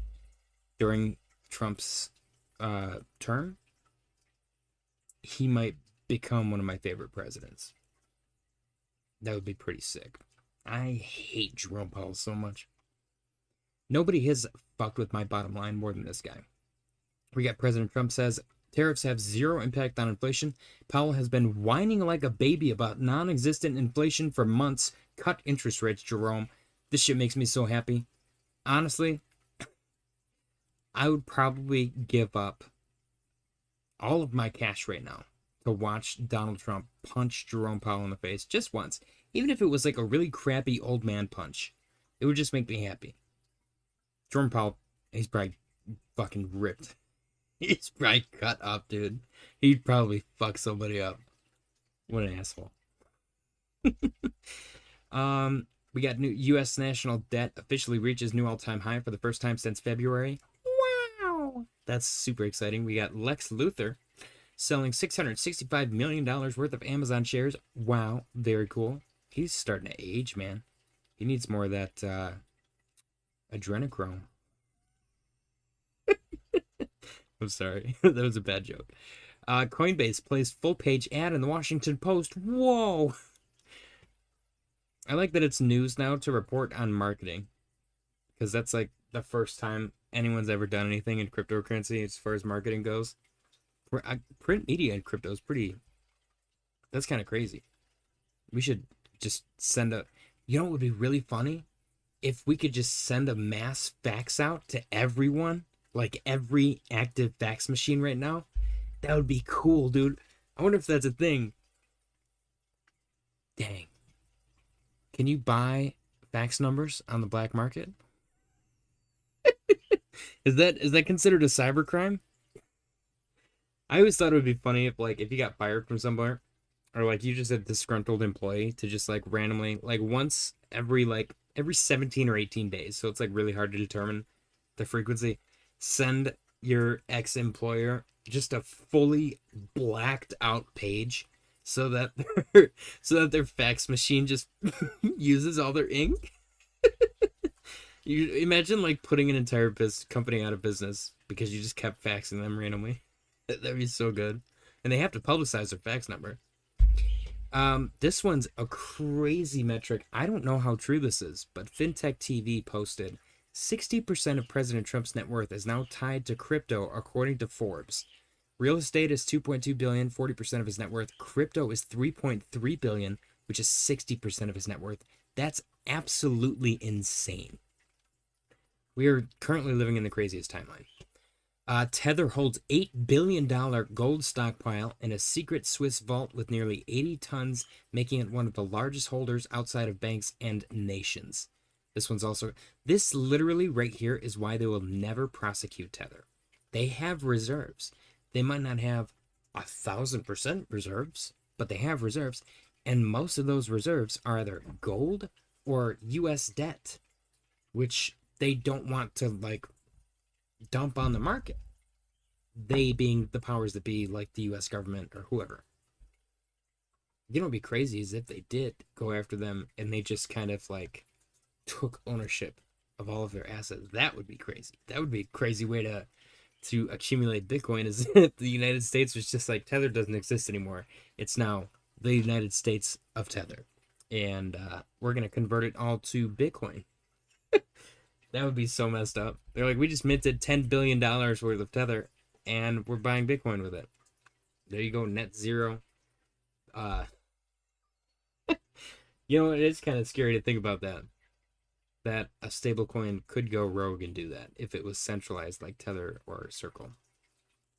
during Trump's term, he might become one of my favorite presidents. That would be pretty sick. I hate Jerome Powell so much. Nobody has fucked with my bottom line more than this guy. We got President Trump says tariffs have zero impact on inflation. Powell has been whining like a baby about non-existent inflation for months. Cut interest rates, Jerome. This shit makes me so happy. Honestly, I would probably give up all of my cash right now to watch Donald Trump punch Jerome Powell in the face just once. Even if it was like a really crappy old man punch, it would just make me happy. Jerome Powell, he's probably fucking ripped. He's probably cut up, dude. He'd probably fuck somebody up. What an asshole. We got new U.S. national debt officially reaches new all-time high for the first time since February. Wow. That's super exciting. We got Lex Luthor selling $665 million worth of Amazon shares. Wow. Very cool. He's starting to age, man. He needs more of that adrenochrome. I'm sorry. That was a bad joke. Coinbase placed full-page ad in the Washington Post. Whoa! I like that it's news now to report on marketing. Because that's like the first time anyone's ever done anything in cryptocurrency as far as marketing goes. Print media in crypto is pretty... That's kind of crazy. We should just send a... You know what would be really funny? If we could just send a mass fax out to everyone, like every active fax machine right now. That would be cool, dude. I wonder if that's a thing. Dang. Can you buy fax numbers on the black market? Is that considered a cybercrime? I always thought it would be funny if you got fired from somewhere, or like you just a disgruntled employee to just like randomly, like once every 17 or 18 days, so it's like really hard to determine the frequency, send your ex-employer just a fully blacked out page so that their fax machine just uses all their ink. You imagine like putting an entire company out of business because you just kept faxing them randomly. That'd be so good. And they have to publicize their fax number. This one's a crazy metric. I don't know how true this is, but FinTech TV posted 60% of President Trump's net worth is now tied to crypto, according to Forbes. Real estate is $2.2 billion, 40% of his net worth. Crypto is $3.3 billion, which is 60% of his net worth. That's absolutely insane. We are currently living in the craziest timeline. Tether holds $8 billion gold stockpile in a secret Swiss vault with nearly 80 tons, making it one of the largest holders outside of banks and nations. This literally right here is why they will never prosecute Tether. They have reserves. They might not have 1,000% reserves, but they have reserves. And most of those reserves are either gold or US debt, which they don't want to dump on the market. They being the powers that be, like the US government or whoever. You know what would be crazy is if they did go after them and they just kind of took ownership of all of their assets. That would be crazy. That would be a crazy way to to accumulate Bitcoin is that the United States was just like, Tether doesn't exist anymore. It's now the United States of Tether. And we're going to convert it all to Bitcoin. That would be so messed up. They're like, we just minted $10 billion worth of Tether and we're buying Bitcoin with it. There you go, net zero. You know, it is kind of scary to think about that. That a stablecoin could go rogue and do that if it was centralized like Tether or Circle.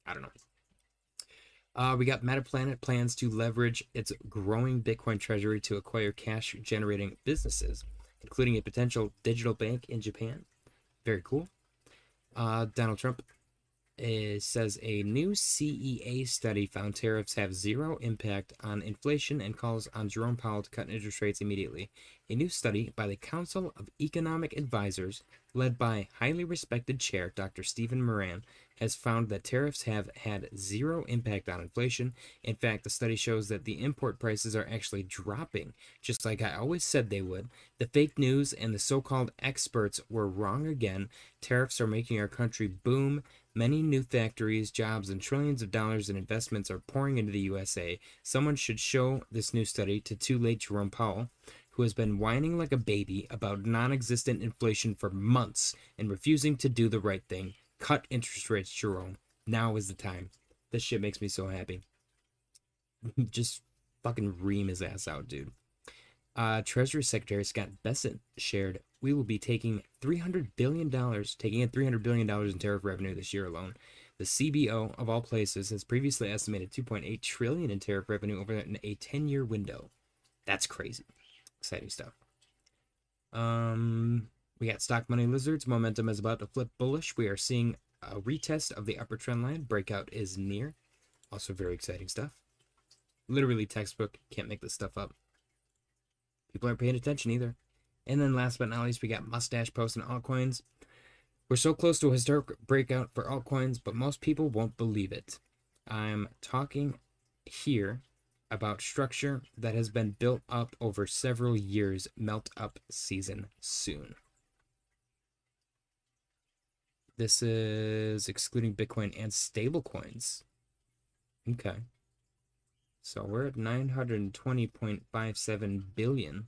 I don't know. We got Metaplanet plans to leverage its growing Bitcoin treasury to acquire cash-generating businesses, including a potential digital bank in Japan. Very cool. Donald Trump says a new CEA study found tariffs have zero impact on inflation and calls on Jerome Powell to cut interest rates immediately. A new study by the Council of Economic Advisors, led by highly respected chair Dr. Stephen Moran, has found that tariffs have had zero impact on inflation. In fact, the study shows that the import prices are actually dropping, just like I always said they would. The fake news and the so-called experts were wrong again. Tariffs are making our country boom. Many new factories, jobs, and trillions of dollars in investments are pouring into the USA. Someone should show this new study to too late Jerome Powell, who has been whining like a baby about non-existent inflation for months and refusing to do the right thing. Cut interest rates, Jerome. Now is the time. This shit makes me so happy. Just fucking ream his ass out, dude. Treasury Secretary Scott Bessent shared, we will be taking $300 billion in tariff revenue this year alone. The CBO, of all places, has previously estimated $2.8 trillion in tariff revenue over a 10-year window. That's crazy. Exciting stuff. We got stock money lizards. Momentum is about to flip bullish. We are seeing a retest of the upper trend line. Breakout is near. Also very exciting stuff. Literally textbook. Can't make this stuff up. People aren't paying attention either. And then last but not least, we got Mustache posting altcoins. We're so close to a historic breakout for altcoins, but most people won't believe it. I'm talking here about structure that has been built up over several years. Melt up season soon. This is excluding Bitcoin and stablecoins. Okay. So we're at 920.57 billion.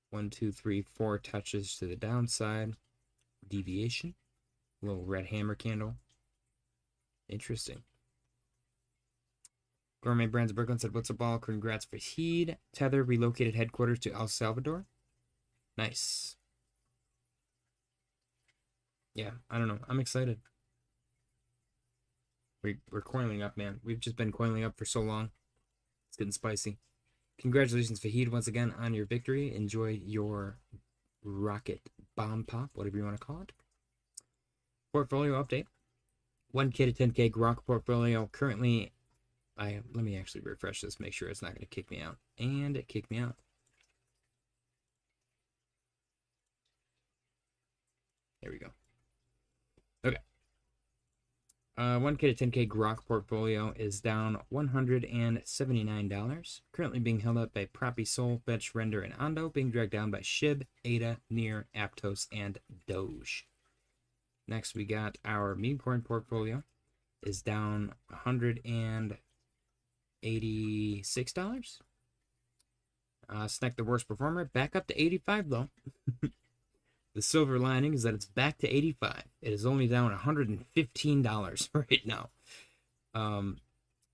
1, 2, 3, 4 touches to the downside. Deviation. Little red hammer candle. Interesting. Gourmet Brands of Brooklyn said, what's up, all? Congrats for Heed. Tether relocated headquarters to El Salvador. Nice. Yeah, I don't know. I'm excited. We're coiling up, man. We've just been coiling up for so long. It's getting spicy. Congratulations, Fahid, once again on your victory. Enjoy your rocket bomb pop, whatever you want to call it. Portfolio update. 1K to 10K Grok portfolio. Currently, let me actually refresh this, make sure it's not going to kick me out. And it kicked me out. There we go. Okay. 1K to 10K Grok portfolio is down $179. Currently being held up by Proppy, Sol, Fetch, Render, and Ondo. Being dragged down by Shib, ADA, Near, Aptos, and Doge. Next, we got our Memecoin portfolio is down $186. SNEK, the worst performer, back up to 85 though. The silver lining is that it's back to 85. It is only down $115 right now.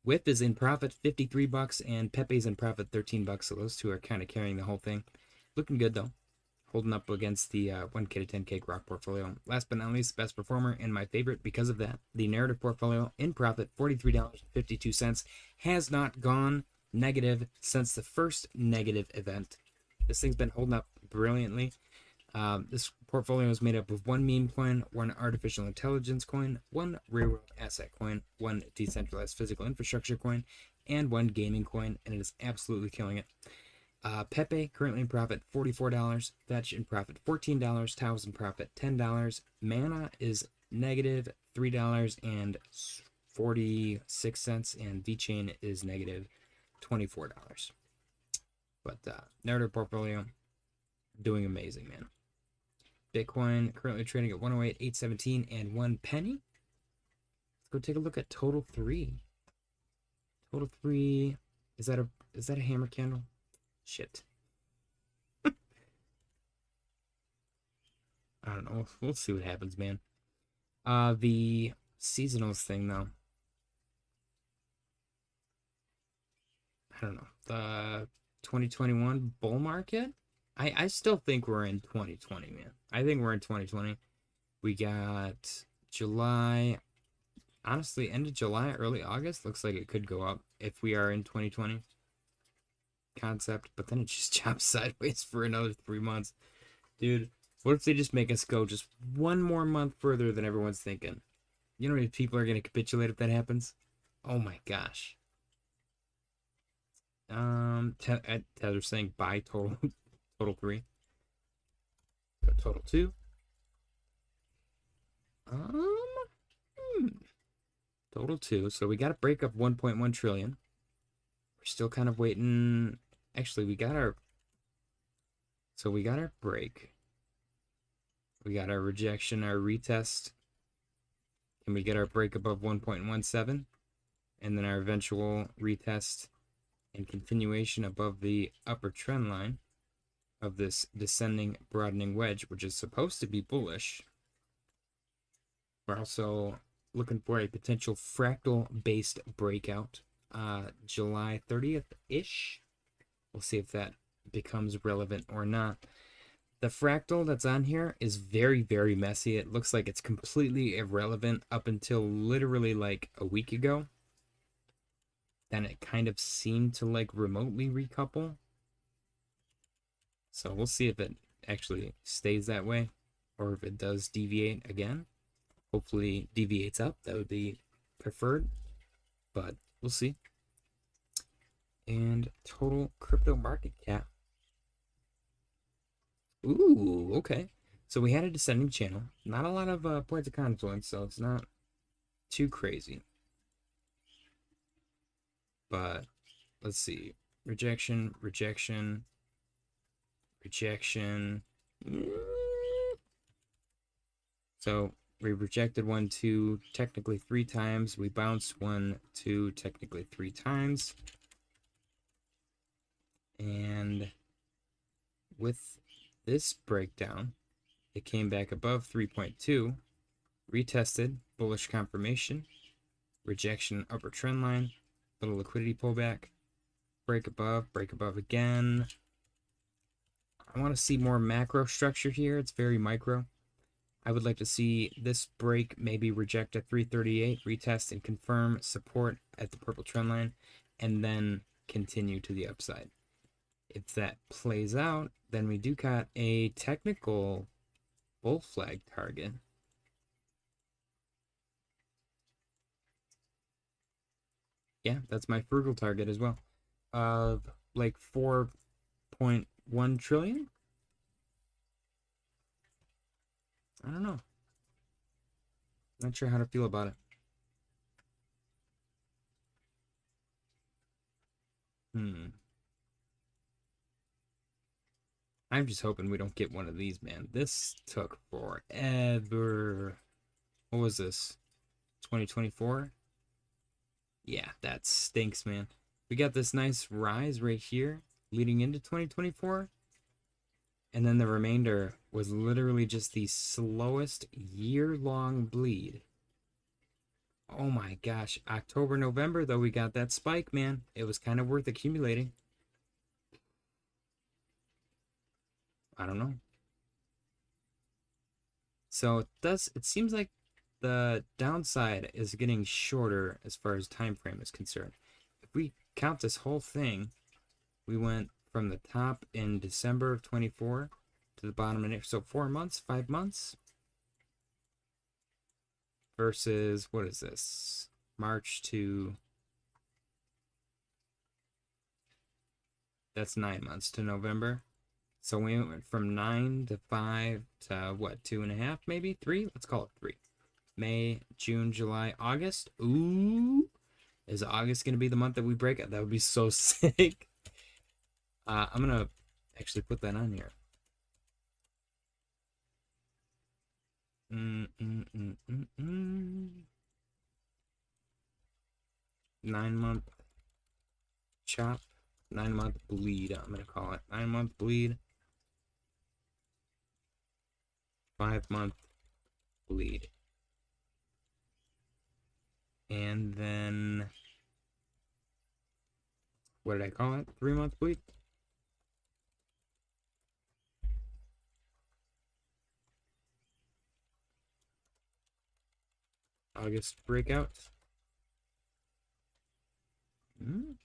Whip is in profit $53 and Pepe's in profit $13. So those two are kind of carrying the whole thing. Looking good though. Holding up against the 1K to 10K Grok portfolio. Last but not least, best performer and my favorite because of that, the narrative portfolio in profit $43.52. Has not gone negative since the first negative event. This thing's been holding up brilliantly. This portfolio is made up of 1 meme coin, 1 artificial intelligence coin, 1 real-world asset coin, 1 decentralized physical infrastructure coin, and 1 gaming coin, and it is absolutely killing it. Pepe currently in profit $44, Fetch in profit $14, Tao's in profit $10, Mana is negative $3.46, and VeChain is negative $24. But narrative portfolio doing amazing, man. Bitcoin currently trading at 108,817 and 1 penny. Let's go take a look at total 3. Total 3, is that a hammer candle? Shit. I don't know. We'll see what happens, man. The seasonals thing though. I don't know. The 2021 bull market? I still think we're in 2020, man. I think we're in 2020. We got July. Honestly, end of July, early August looks like it could go up if we are in 2020 concept, but then it just chops sideways for another 3 months. Dude, what if they just make us go just one more month further than everyone's thinking? You know how many people are going to capitulate if that happens? Oh my gosh. Tether's saying buy total 3. So total 2. Total 2. So we got to break up 1.1 trillion. We're still kind of waiting. Actually, we got our break. We got our rejection, our retest. Can we get our break above 1.17? And then our eventual retest and continuation above the upper trend line of this descending broadening wedge, which is supposed to be bullish. We're also looking for a potential fractal based breakout July 30th ish. We'll see if that becomes relevant or not. The fractal that's on here is very, very messy. It looks like it's completely irrelevant up until literally like a week ago. Then it kind of seemed to like remotely recouple. So we'll see if it actually stays that way or if it does deviate again. Hopefully deviates up. That would be preferred, but we'll see. And total crypto market cap. Ooh, okay. So we had a descending channel. Not a lot of points of confluence, so it's not too crazy. But let's see. Rejection, rejection, rejection. So we rejected 1, 2, technically 3 times. We bounced 1, 2, technically 3 times. And with this breakdown, it came back above 3.2, retested, bullish confirmation, rejection, upper trend line, little liquidity pullback, break above again. I want to see more macro structure here. It's very micro. I would like to see this break maybe reject at 338, retest and confirm support at the purple trend line, and then continue to the upside. If that plays out, then we do got a technical bull flag target. Yeah, that's my frugal target as well. Of like 4.1 trillion. I don't know. Not sure how to feel about it. I'm just hoping we don't get one of these, man. This took forever. What was this? 2024? Yeah, that stinks, man. We got this nice rise right here leading into 2024. And then the remainder was literally just the slowest year-long bleed. Oh my gosh. October, November, though, we got that spike, man. It was kind of worth accumulating. I don't know. So it seems like the downside is getting shorter as far as time frame is concerned. If we count this whole thing, we went from the top in December of 24 to the bottom in so 4 months, 5 months versus what is this? March to that's 9 months to November. So we went from 9 to 5 to what, 2.5, maybe 3? Let's call it 3. May, June, July, August. Ooh, is August gonna be the month that we break it? That would be so sick. I'm gonna actually put that on here. 9-month chop. 9-month bleed, I'm going to call it. 9-month bleed. 5-month bleed. And then, what did I call it? 3-month bleed? August breakout.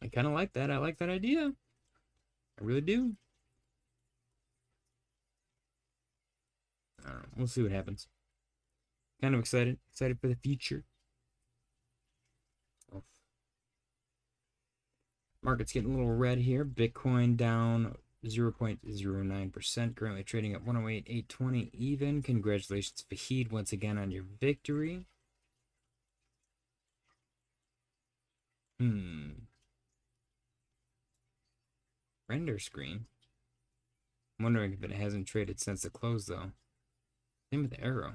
I kind of like that. I like that idea. I really do. I don't know. We'll see what happens. Kind of excited. Excited for the future. Market's getting a little red here. Bitcoin down 0.09%. Currently trading at 108,820 even. Congratulations, Fahid, once again on your victory. Render screen. I'm wondering if it hasn't traded since the close, though. Same with the Ergo.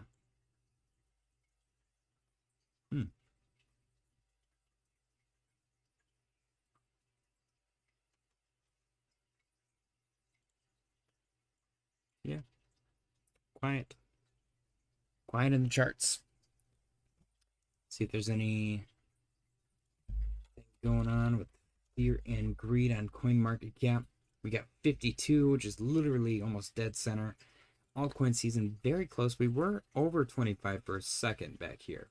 Yeah. Quiet. Quiet in the charts. See if there's any going on with fear and greed on CoinMarketCap. We got 52, which is literally almost dead center. Altcoin season very close. We were over 25 for a second back here.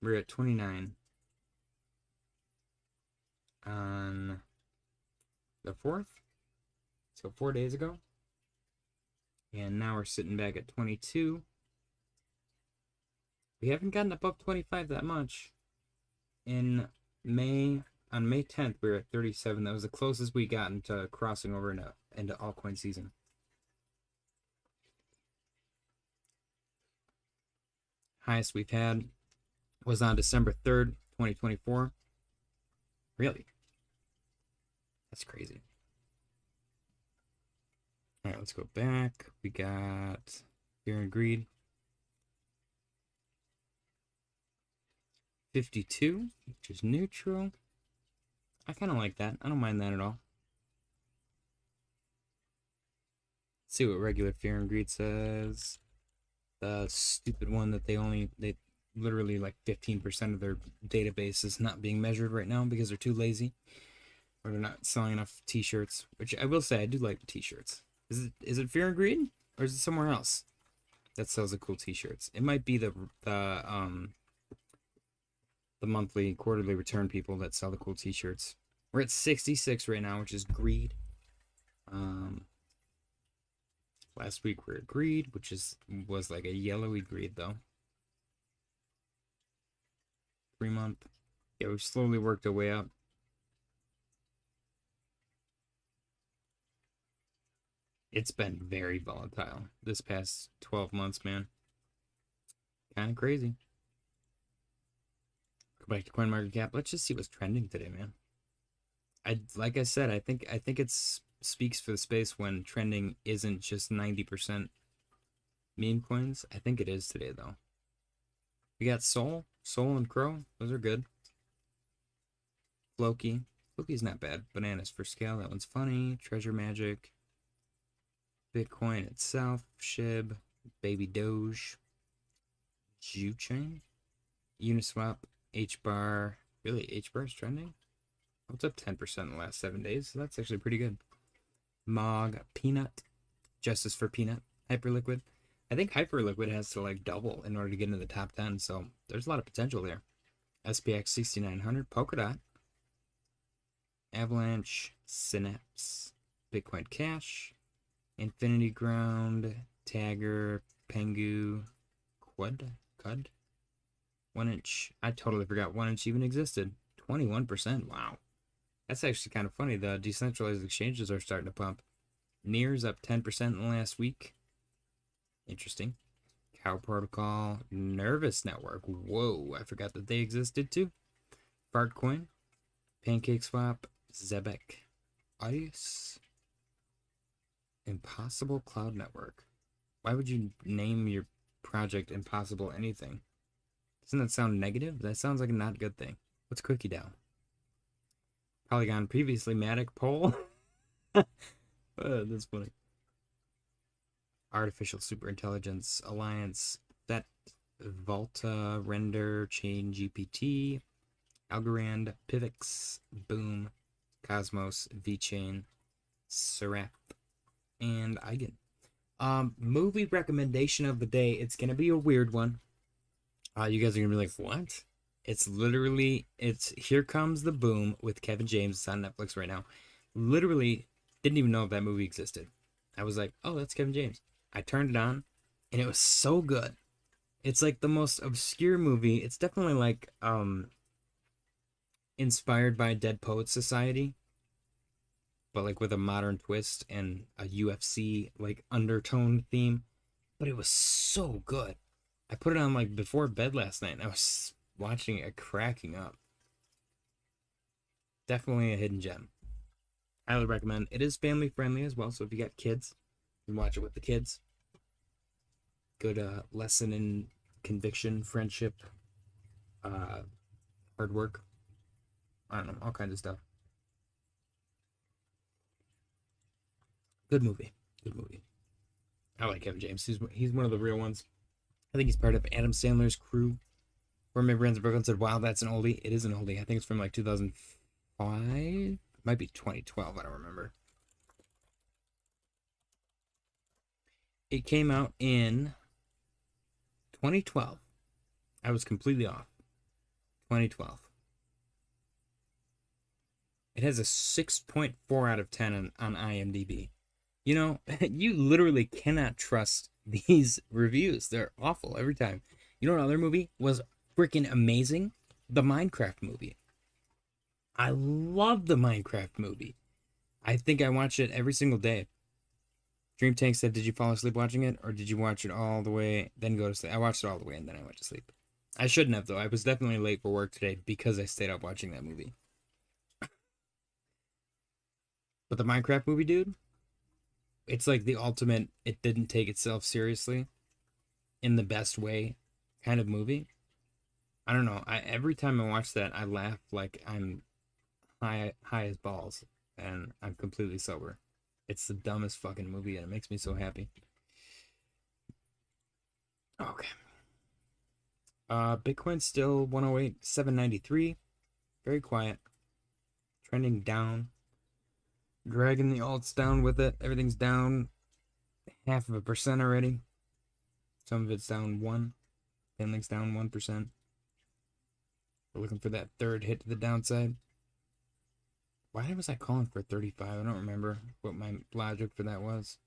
We're at 29 on the 4th. So 4 days ago. And now we're sitting back at 22. We haven't gotten above 25 that much. On May 10th, we were at 37. That was the closest we got into crossing over into altcoin season. Highest we've had was on December 3rd, 2024. Really? That's crazy. All right, let's go back. We got fear and greed. 52, which is neutral. I kind of like that. I don't mind that at all. Let's see what regular fear and greed says. The stupid one that they literally like 15% of their database is not being measured right now because they're too lazy or they're not selling enough t-shirts, which I will say I do like the t-shirts. Is it fear and greed or is it somewhere else that sells the cool t-shirts? It might be the monthly, quarterly return people that sell the cool t-shirts. We're at 66 right now, which is greed. Last week we were at greed, which was like a yellowy greed though. 3-month. Yeah, we've slowly worked our way up. It's been very volatile this past 12 months, man. Kind of crazy. Go back to CoinMarketCap. Let's just see what's trending today, man. Like I said, I think it speaks for the space when trending isn't just 90% meme coins. I think it is today though. We got Sol and Crow. Those are good. Floki's not bad. Bananas for scale. That one's funny. Treasure Magic. Bitcoin itself. Shib. Baby Doge. Juchain. Uniswap. HBAR. Really, HBAR is trending? Oh, it's up 10% in the last 7 days. So that's actually pretty good. Mog. Peanut. Justice for Peanut. Hyperliquid. I think Hyperliquid has to like double in order to get into the top 10. So there's a lot of potential there. SPX 6900. Polkadot. Avalanche. Synapse. Bitcoin Cash. Infinity Ground. Tagger. Pengu. Cud. 1inch. I totally forgot 1inch even existed. 21%. Wow. That's actually kind of funny. The decentralized exchanges are starting to pump. Near's up 10% in the last week. Interesting. Cow Protocol. Nervous Network. Whoa. I forgot that they existed too. Fartcoin. PancakeSwap. Zebek. Audius. Impossible Cloud Network. Why would you name your Project Impossible anything. Doesn't that sound negative? That sounds like a not good thing. What's Cookie Down? Polygon previously Matic Pole. That's funny. Artificial Superintelligence Alliance. That Volta Render Chain GPT. Algorand Pivix Boom Cosmos VeChain Seraph and Iagon. Movie recommendation of the day. It's gonna be a weird one. You guys are gonna be like, what? It's literally, it's Here Comes the Boom with Kevin James. It's on Netflix right now. Literally didn't even know if that movie existed. I was like, oh, that's Kevin James. I turned it on and it was so good. It's like the most obscure movie. It's definitely like inspired by Dead Poets Society, but like with a modern twist and a UFC like undertone theme. But it was so good. I put it on like before bed last night and I was watching it cracking up. Definitely a hidden gem. Highly recommend. It is family friendly as well, so if you got kids, you can watch it with the kids. Good lesson in conviction, friendship, hard work. I don't know, all kinds of stuff. Good movie. Good movie. I like Kevin James. He's one of the real ones. I think he's part of Adam Sandler's crew. Where my friends in Brooklyn said, wow, that's an oldie. It is an oldie. I think it's from like 2005. Might be 2012. I don't remember. It came out in 2012. I was completely off. 2012. It has a 6.4 out of 10 on IMDb. You know, you literally cannot trust these reviews. They're awful every time. You know, another movie was freaking amazing? The Minecraft movie. I love the Minecraft movie. I think I watch it every single day. Dream Tank said, did you fall asleep watching it? Or did you watch it all the way, then go to sleep? I watched it all the way and then I went to sleep. I shouldn't have, though. I was definitely late for work today because I stayed up watching that movie. But the Minecraft movie, dude, it's like the ultimate, it didn't take itself seriously in the best way kind of movie. I don't know. Every time I watch that, I laugh like I'm high as balls and I'm completely sober. It's the dumbest fucking movie and it makes me so happy. Okay. Bitcoin still 108, 793. Very quiet. Trending down. Dragging the alts down with it. Everything's down 0.5% already. Some of it's down 1. Finlink's down 1%. We're looking for that third hit to the downside. Why was I calling for 35? I don't remember what my logic for that was.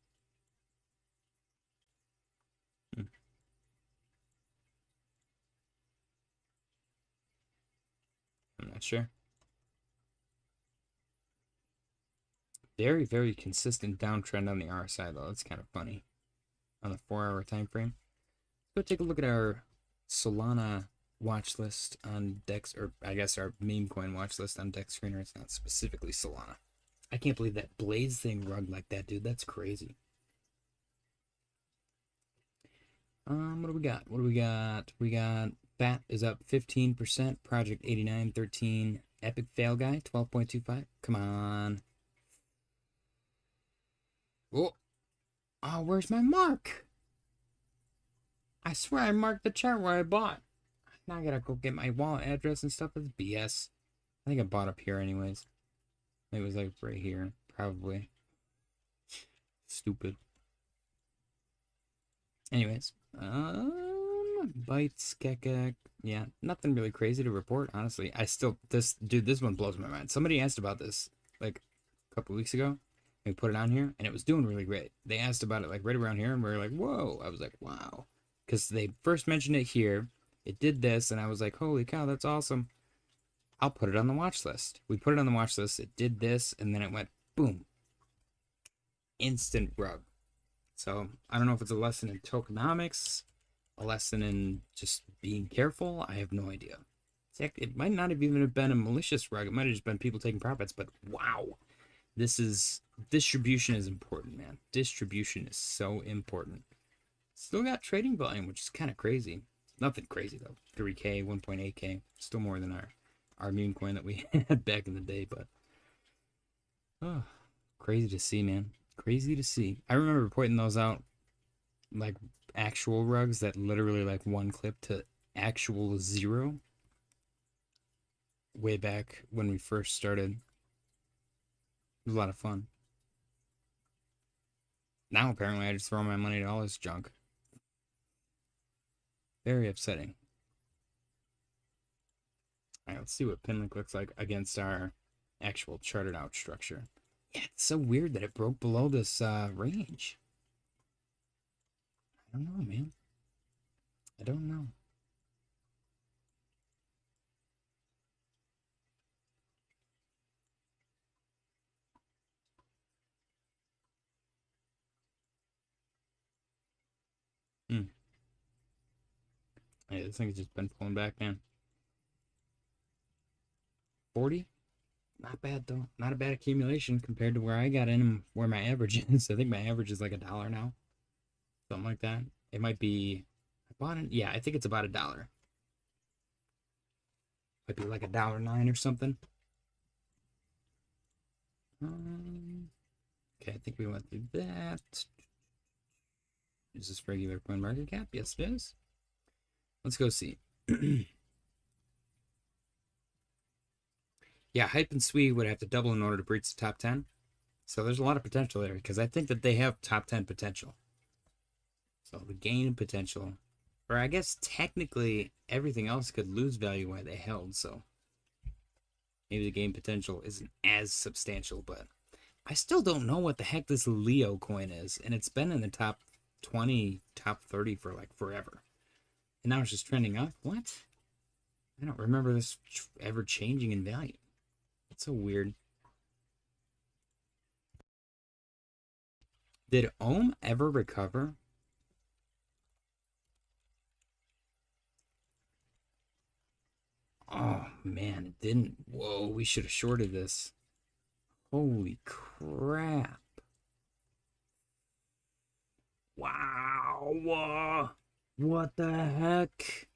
I'm not sure. Very, very consistent downtrend on the RSI, though. That's kind of funny. On the 4-hour time frame. Let's go take a look at our Solana watch list on Dex, or I guess our Memecoin watch list on Dex Screener. It's not specifically Solana. I can't believe that Blaze thing rugged like that, dude. That's crazy. What do we got? What do we got? We got BAT is up 15%. Project 89.13. Epic Fail Guy 12.25. Come on. Oh, where's my mark? I swear I marked the chart where I bought. Now I gotta go get my wallet address and stuff. That's BS. I think I bought up here anyways. It was like right here, probably. Stupid. Anyways, Bytes, Kekek. Yeah, nothing really crazy to report, honestly. This one blows my mind. Somebody asked about this like a couple weeks ago. We put it on here and it was doing really great. They asked about it like right around here and we were like, whoa. I was like, wow. Because they first mentioned it here. It did this and I was like, holy cow, that's awesome. I'll put it on the watch list. We put it on the watch list. It did this and then it went boom. Instant rug. So I don't know if it's a lesson in tokenomics, a lesson in just being careful. I have no idea. It might not have even been a malicious rug. It might have just been people taking profits, but wow. Distribution is important, man. Distribution is so important. Still got trading volume, which is kind of crazy. Nothing crazy though. 3K, 1.8K, still more than our Memecoin that we had back in the day, but oh, crazy to see, man. Crazy to see. I remember pointing those out, like actual rugs that literally like one clip to actual zero way back when we first started. It was a lot of fun. Now apparently I just throw my money to all this junk. Very upsetting. Alright, let's see what Pinlink looks like against our actual charted out structure. Yeah, it's so weird that it broke below this range. I don't know, man. I don't know. Yeah, this thing's just been pulling back, man. 40? Not bad, though. Not a bad accumulation compared to where I got in and where my average is. I think my average is like $1 now. Something like that. It might be... I bought it... Yeah, I think it's about $1. Might be like $1.09 or something. Okay, I think we went through that. Is this regular coin market cap? Yes, it is. Let's go see. Yeah, Hype and Sui would have to double in order to breach the top 10. So there's a lot of potential there because I think that they have top 10 potential. So the gain potential, or I guess technically everything else could lose value while they held. So maybe the gain potential isn't as substantial, but I still don't know what the heck this Leo coin is. And it's been in the top 20, top 30 for like forever. And now it's just trending up. What? I don't remember this ever changing in value. It's so weird. Did Ohm ever recover? Oh, man, it didn't. Whoa, we should have shorted this. Holy crap. Wow. What the heck?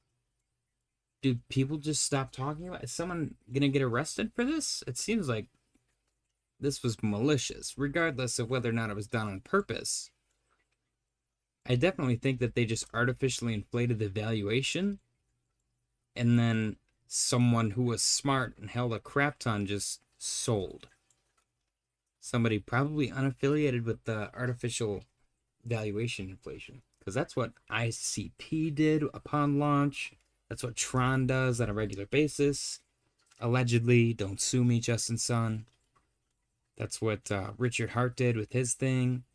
Do people just stop talking about it? Is someone gonna get arrested for this? It seems like this was malicious, regardless of whether or not it was done on purpose. I definitely think that they just artificially inflated the valuation, and then someone who was smart and held a crap ton just sold. Somebody probably unaffiliated with the artificial valuation inflation, because that's what ICP did upon launch. That's what Tron does on a regular basis. Allegedly, don't sue me, Justin Sun. That's what Richard Hart did with his thing.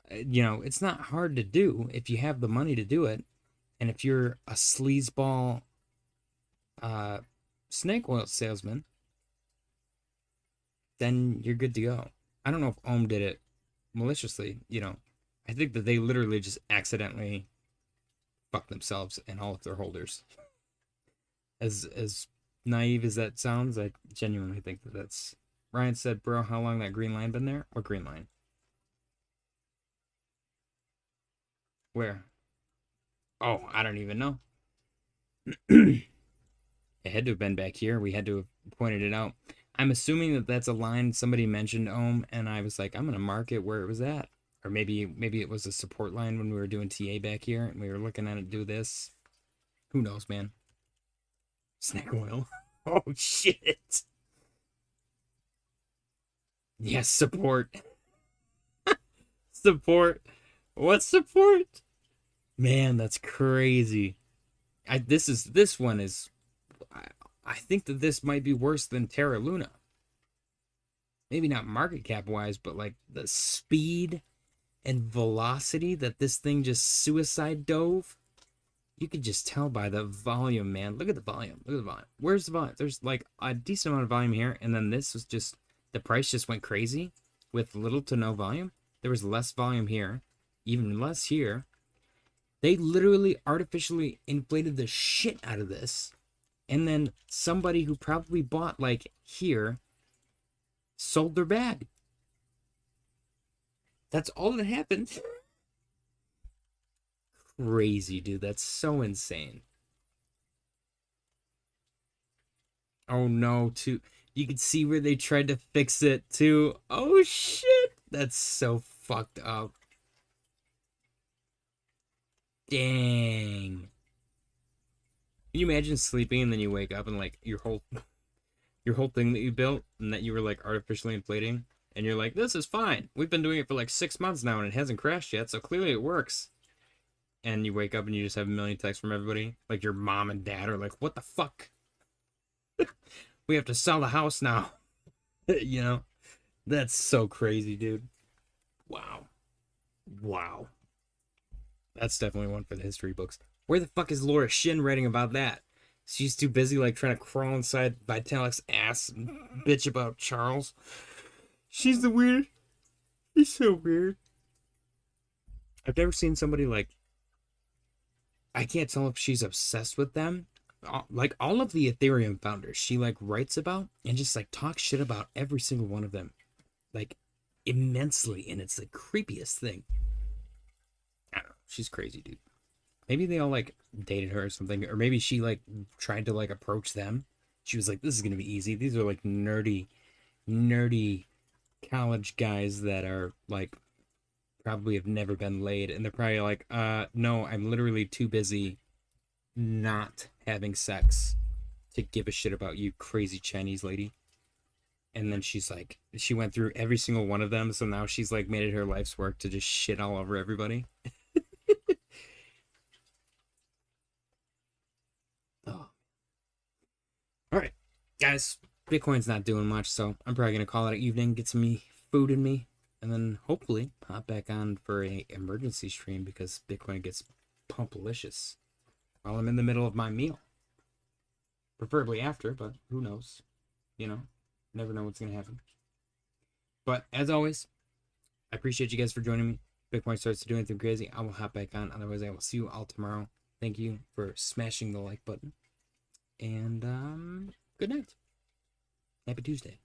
You know, it's not hard to do if you have the money to do it. And if you're a sleazeball snake oil salesman, then you're good to go. I don't know if Ohm did it maliciously. You know, I think that they literally just accidentally fuck themselves and all of their holders. As naive as that sounds, I genuinely think that that's... Ryan said, bro, how long that green line been there? What green line? Where? Oh, I don't even know. It had to have been back here. We had to have pointed it out. I'm assuming that that's a line somebody mentioned Ohm, and I was like, I'm going to mark it where it was at. Or maybe it was a support line when we were doing TA back here, and we were looking at it do this. Who knows, man? Snake oil. Oh, shit. Yes, support. Support. What support? Man, that's crazy. This one is... I think that this might be worse than Terra Luna. Maybe not market cap wise, but like the speed and velocity that this thing just suicide dove. You could just tell by the volume, man. Look at the volume. Look at the volume. Where's the volume? There's like a decent amount of volume here, and then this was just... The price just went crazy with little to no volume. There was less volume here, even less here. They literally artificially inflated the shit out of this. And then somebody who probably bought like here sold their bag. That's all that happened. crazy, dude. That's so insane. Oh no, too. You can see where they tried to fix it too. Oh shit. That's so fucked up. Dang. Can you imagine sleeping and then you wake up and like your whole thing that you built and that you were like artificially inflating and you're like, this is fine. We've been doing it for like 6 months now and it hasn't crashed yet, so clearly it works. And you wake up and you just have a million texts from everybody. Like your mom and dad are like, what the fuck? We have to sell the house now. You know? That's so crazy, dude. Wow. Wow. That's definitely one for the history books. Where the fuck is Laura Shin writing about that? She's too busy like trying to crawl inside Vitalik's ass and bitch about Charles. She's the weird. She's so weird. I've never seen somebody like. I can't tell if she's obsessed with them. Like all of the Ethereum founders, she like writes about and just like talks shit about every single one of them, like immensely, and it's the creepiest thing. I don't know. She's crazy, dude. Maybe they all like dated her or something, or maybe she like tried to like approach them. She was like, "This is gonna be easy. These are like nerdy college guys that are like probably have never been laid," and they're probably like, no, I'm literally too busy not having sex to give a shit about you, crazy Chinese lady." And then she's like, she went through every single one of them, so now she's like made it her life's work to just shit all over everybody. Oh. All right, guys, Bitcoin's not doing much, so I'm probably gonna call it an evening, get some food in me, and then hopefully pop back on for a emergency stream because Bitcoin gets pumplicious while I'm in the middle of my meal. Preferably after, but who knows? You know, never know what's gonna happen. But as always, I appreciate you guys for joining me. Bitcoin starts to do anything crazy, I will hop back on. Otherwise, I will see you all tomorrow. Thank you for smashing the like button. And good night. Happy Tuesday.